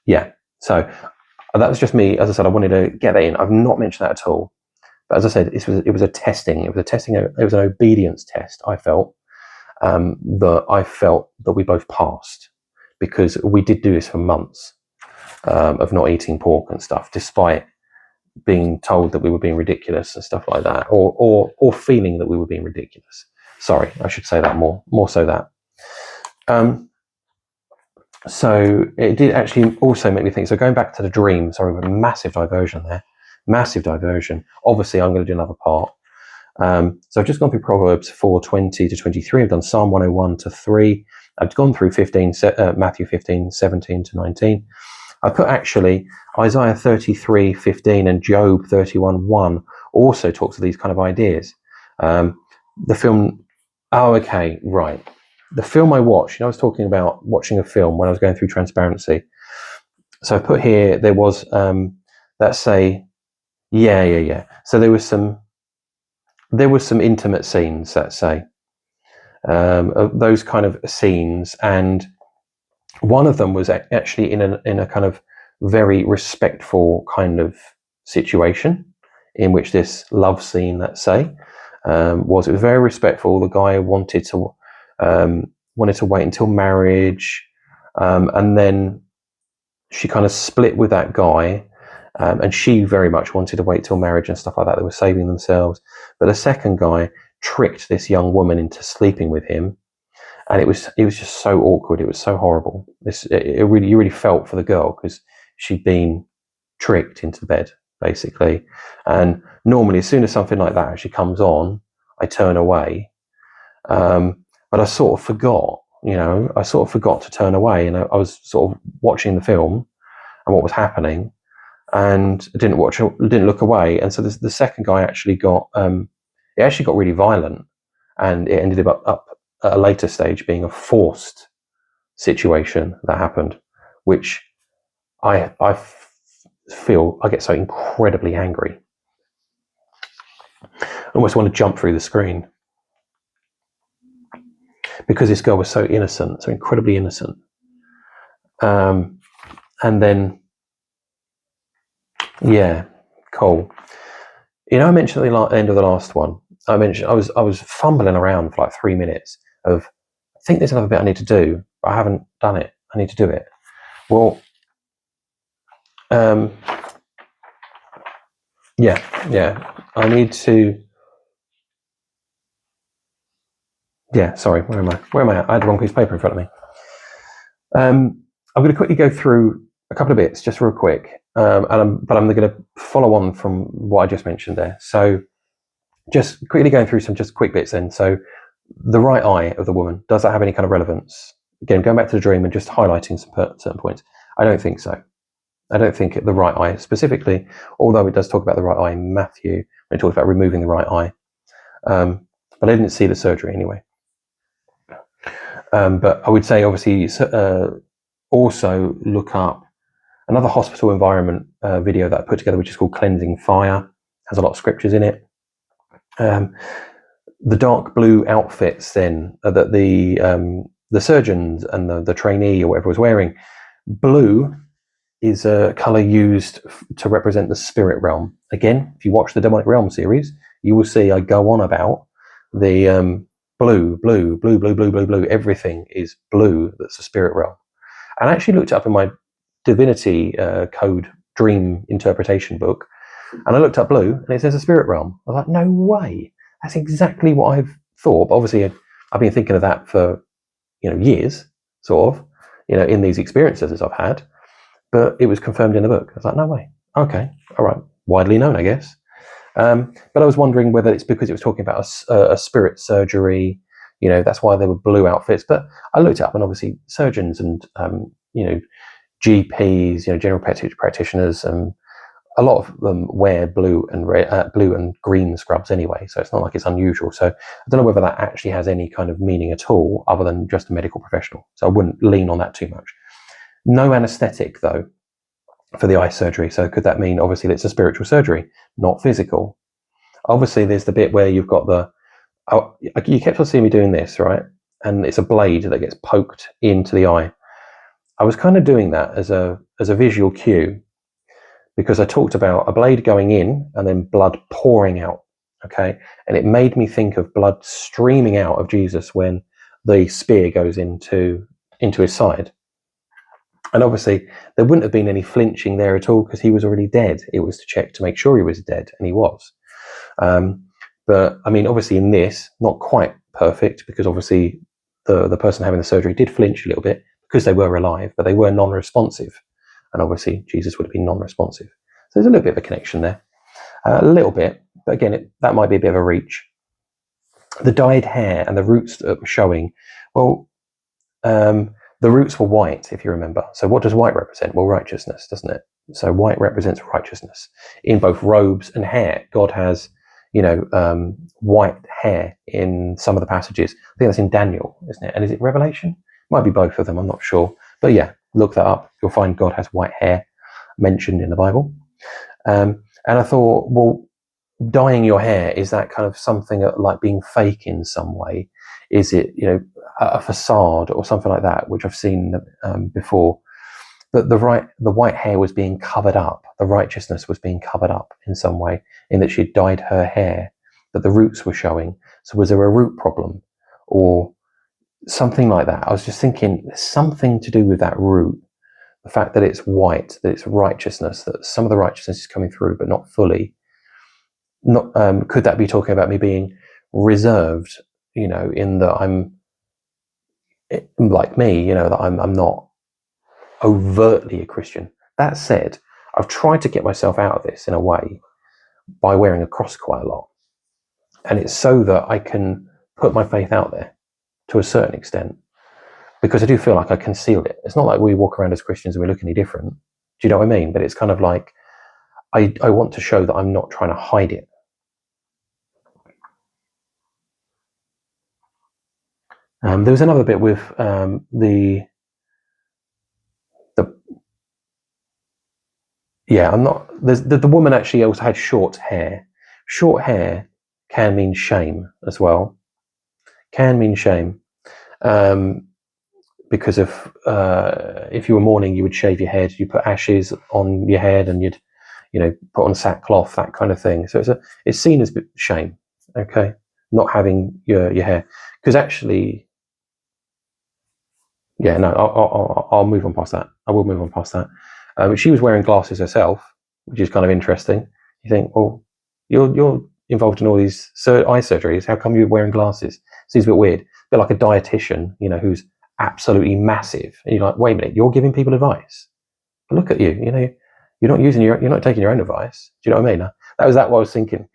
Yeah, so that was just me. As I said, I wanted to get that in. I've not mentioned that at all. But as I said, it was a testing. It was an obedience test, I felt. That we both passed, because we did do this for months, of not eating pork and stuff, despite being told that we were being ridiculous and stuff like that, or feeling that we were being ridiculous. Sorry, I should say that more so that. So it did actually also make me think. So going back to the dream, sorry, a massive diversion there. Massive diversion. Obviously, I'm going to do another part. So I've just gone through Proverbs 4:20 to 23. I've done Psalm 101 to 3. I've gone through Matthew 15, 17 to 19. I put actually Isaiah 33:15 and Job 31:1 also talks of these kind of ideas. The film, oh, okay, right. The film I watched, I was talking about watching a film when I was going through transparency. So I put here, there was, let's say, yeah. So there was some intimate scenes, let's say, of those kind of scenes, and one of them was actually in a kind of very respectful kind of situation, in which this love scene, let's say, it was very respectful. The guy wanted to wait until marriage, and then she kind of split with that guy. And she very much wanted to wait till marriage and stuff like that. They were saving themselves. But the second guy tricked this young woman into sleeping with him. And it was just so awkward. It was so horrible. You really felt for the girl, because she'd been tricked into bed, basically. And normally, as soon as something like that actually comes on, I turn away. But I sort of forgot, to turn away. And I was sort of watching the film and what was happening, and didn't look away. And so the second guy actually got really violent, and it ended up at a later stage being a forced situation that happened, which I feel I get so incredibly angry. I almost want to jump through the screen, because this girl was so innocent, so incredibly innocent. And then, yeah, cool. I mentioned at the end of the last one, I was fumbling around for like 3 minutes of, I think there's another bit I need to do, but I haven't done it. I need to do it. Well, yeah. I need to. Yeah, sorry. Where am I at? I had the wrong piece of paper in front of me. I'm going to quickly go through a couple of bits, just real quick, but I'm going to follow on from what I just mentioned there. So, just quickly going through some just quick bits then. So, the right eye of the woman, does that have any kind of relevance? Again, going back to the dream and just highlighting some certain points. I don't think so. I don't think the right eye specifically, although it does talk about the right eye in Matthew, when it talks about removing the right eye. But I didn't see the surgery anyway. But I would say, obviously, also look up another hospital environment video that I put together, which is called Cleansing Fire. Has a lot of scriptures in it. The dark blue outfits then that the surgeons and the trainee or whatever was wearing, blue is a color used to represent the spirit realm. Again, if you watch the Demonic Realm series, you will see I go on about the blue, blue, blue, blue, blue, blue, blue. Everything is blue that's the spirit realm. And I actually looked up in my divinity code dream interpretation book, and I looked up blue, and it says a spirit realm. I was like, no way. That's exactly what I've thought. But obviously, I've been thinking of that for years, sort of, in these experiences I've had. But it was confirmed in the book. I was like, no way. Okay, all right, widely known, I guess. But I was wondering whether it's because it was talking about a spirit surgery. That's why they were blue outfits. But I looked up, and obviously surgeons and GPs, general practitioners, a lot of them wear blue and green scrubs anyway, so it's not like it's unusual. So I don't know whether that actually has any kind of meaning at all, other than just a medical professional. So I wouldn't lean on that too much. No anaesthetic though for the eye surgery. So could that mean obviously it's a spiritual surgery, not physical? Obviously, there's the bit where you've got you kept on seeing me doing this, right? And it's a blade that gets poked into the eye. I was kind of doing that as a visual cue, because I talked about a blade going in and then blood pouring out. Okay, and it made me think of blood streaming out of Jesus when the spear goes into his side. And obviously, there wouldn't have been any flinching there at all, because he was already dead. It was to check to make sure he was dead, and he was. But I mean, obviously in this, not quite perfect, because obviously the person having the surgery did flinch a little bit because they were alive, but they were non-responsive. And obviously Jesus would have been non-responsive. So there's a little bit of a connection there. A little bit, but again, that might be a bit of a reach. The dyed hair and the roots that were showing, well, the roots were white, if you remember. So what does white represent? Well, righteousness, doesn't it? So white represents righteousness. In both robes and hair, God has, white hair in some of the passages. I think that's in Daniel, isn't it? And is it Revelation? Might be both of them, I'm not sure. But yeah, look that up. You'll find God has white hair mentioned in the Bible. And I thought, well, dyeing your hair, is that kind of something like being fake in some way? Is it, a facade or something like that, which I've seen before? But the white hair was being covered up. The righteousness was being covered up in some way, in that she'd dyed her hair, but the roots were showing. So was there a root problem or something like that? I was just thinking there's something to do with that root. The fact that it's white, that it's righteousness, that some of the righteousness is coming through, but not fully. Not could that be talking about me being reserved? In that I'm like me. That I'm not overtly a Christian. That said, I've tried to get myself out of this in a way by wearing a cross quite a lot, and it's so that I can put my faith out there to a certain extent, because I do feel like I conceal it. It's not like we walk around as Christians and we look any different. Do you know what I mean? But it's kind of like I want to show that I'm not trying to hide it. There was another bit with I'm not. The woman actually also had short hair. Short hair can mean shame as well. Can mean shame, because if you were mourning, you would shave your head. You put ashes on your head, and you'd put on sackcloth, that kind of thing. So it's seen as shame. Okay, not having your hair, because actually. Yeah, no, I'll move on past that. I will move on past that. She was wearing glasses herself, which is kind of interesting. You think, well, you're involved in all these eye surgeries. How come you're wearing glasses? Seems a bit weird. A bit like a dietitian, who's absolutely massive. And you're like, wait a minute, you're giving people advice. But look at you. You're not taking your own advice. Do you know what I mean? That was what I was thinking.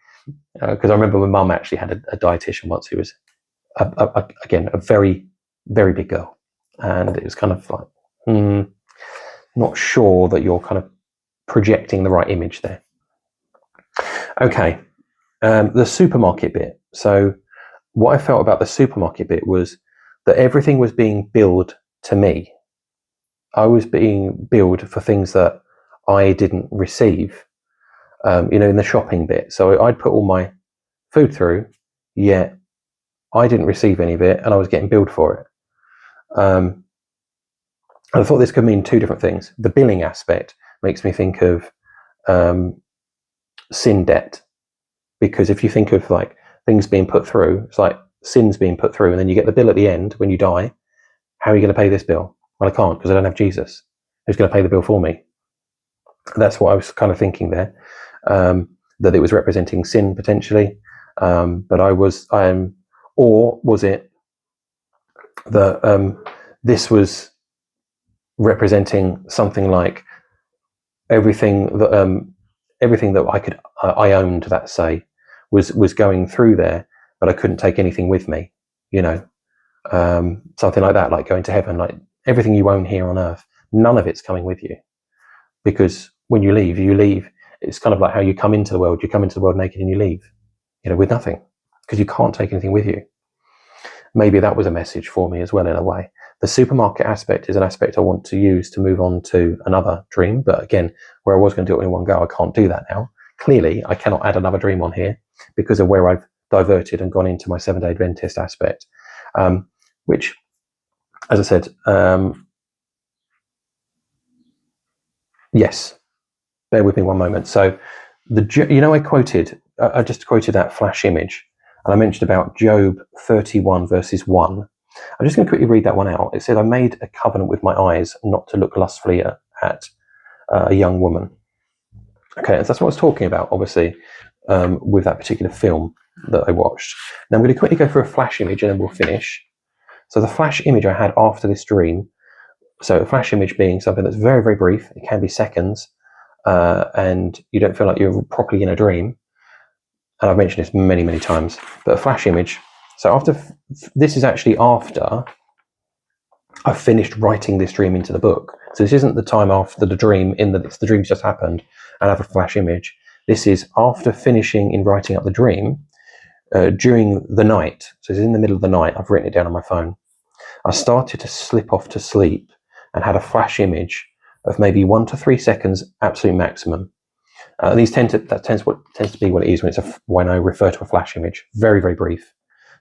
Because I remember my mum actually had a dietitian once who was, again, a very, very big girl. And it was kind of like, not sure that you're kind of projecting the right image there. Okay, the supermarket bit. So what I felt about the supermarket bit was that everything was being billed to me. I was being billed for things that I didn't receive, in the shopping bit. So I'd put all my food through, yet I didn't receive any of it, and I was getting billed for it. And I thought this could mean two different things. The billing aspect makes me think of sin debt, because if you think of like things being put through, it's like sin's being put through, and then you get the bill at the end when you die. How are you going to pay this bill? Well, I can't, because I don't have Jesus. Who's going to pay the bill for me? That's what I was kind of thinking there, that it was representing sin potentially. But or was it that this was representing something like everything that I owned, that say, was going through there, but I couldn't take anything with me, something like that, like going to heaven, like everything you own here on earth, none of it's coming with you, because when you leave. It's kind of like how you come into the world. You come into the world naked and you leave, with nothing, because you can't take anything with you. Maybe that was a message for me as well, in a way. The supermarket aspect is an aspect I want to use to move on to another dream. But again, where I was going to do it in one go, I can't do that now. Clearly, I cannot add another dream on here because of where I've diverted and gone into my Seventh-day Adventist aspect, which, as I said, yes, bear with me one moment. So, I just quoted that flash image, and I mentioned about Job 31 verses 1. I'm just going to quickly read that one out. It said, I made a covenant with my eyes not to look lustfully at a young woman. Okay, and that's what I was talking about, obviously, with that particular film that I watched. Now I'm going to quickly go through a flash image and then we'll finish. So the flash image I had after this dream, so a flash image being something that's very, very brief, it can be seconds, and you don't feel like you're properly in a dream. And I've mentioned this many, many times, but a flash image. So this is actually after I've finished writing this dream into the book. So this isn't the time after the dream, the dream's just happened and I have a flash image. This is after finishing in writing up the dream, during the night. So it's in the middle of the night. I've written it down on my phone. I started to slip off to sleep and had a flash image of maybe 1 to 3 seconds, absolute maximum. These tends to be what it is when I refer to a flash image. Very, very brief,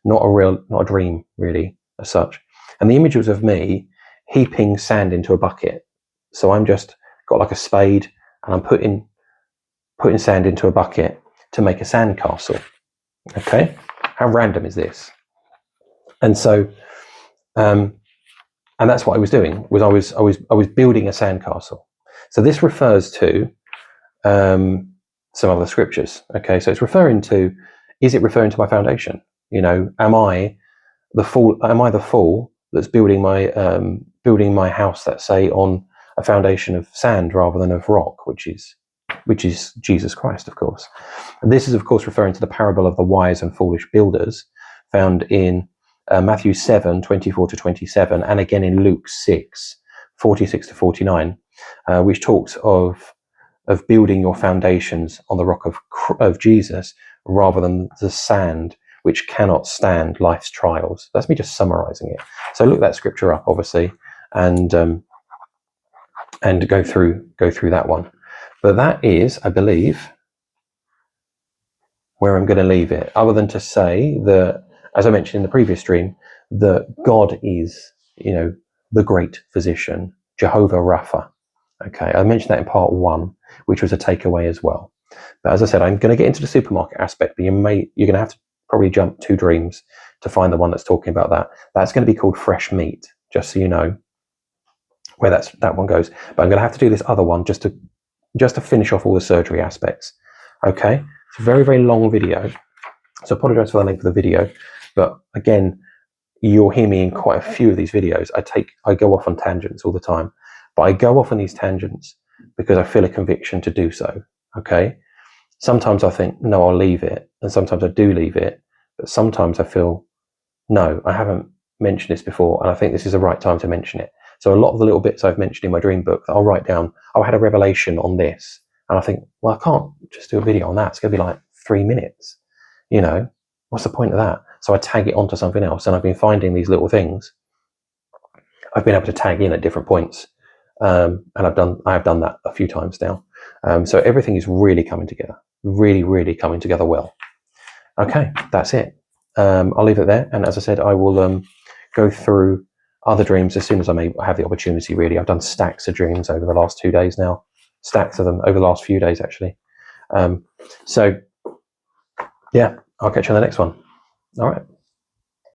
not a dream really as such. And the image was of me heaping sand into a bucket. So I'm just got like a spade and I'm putting sand into a bucket to make a sand castle. Okay, how random is this? And so, and that's what I was doing. I was building a sand castle. So this refers to some other scriptures. Okay, so it's referring to, is it referring to my foundation? Am I the fool? Am I the fool that's building my house, let's say, on a foundation of sand rather than of rock, which is Jesus Christ, of course. And this is, of course, referring to the parable of the wise and foolish builders, found in Matthew 7, 24 to 27, and again in Luke 6, 46 to 49, which talks of building your foundations on the rock of Jesus rather than the sand, which cannot stand life's trials. That's me just summarizing it. So look that scripture up, obviously, and go through that one. But that is, I believe, where I'm going to leave it, other than to say that, as I mentioned in the previous stream, that God is, the great physician, Jehovah Rapha. Okay, I mentioned that in part 1, which was a takeaway as well. But as I said, I'm going to get into the supermarket aspect, but you're going to have to probably jump 2 dreams to find the one that's talking about that. That's going to be called fresh meat, just so you know where that one goes. But I'm going to have to do this other one just to finish off all the surgery aspects. Okay, it's a very, very long video, so I apologize for the length of the video, but again, you'll hear me in quite a few of these videos. I go off on tangents all the time, but I go off on these tangents because I feel a conviction to do so. Okay, sometimes I think, no, I'll leave it, and sometimes I do leave it, but sometimes I feel, no, I haven't mentioned this before, and I think this is the right time to mention it. So a lot of the little bits I've mentioned in my dream book that I'll write down, I had a revelation on this, and I think, well, I can't just do a video on that. It's going to be like 3 minutes. What's the point of that? So I tag it onto something else, and I've been finding these little things. I've been able to tag in at different points, and I have done that a few times now. So everything is really coming together, really, really coming together well. Okay, that's it. I'll leave it there, and as I said, I will go through other dreams as soon as I have the opportunity. Really, I've done stacks of dreams over the last 2 days now, stacks of them over the last few days actually. So yeah, I'll catch you on the next one. All right.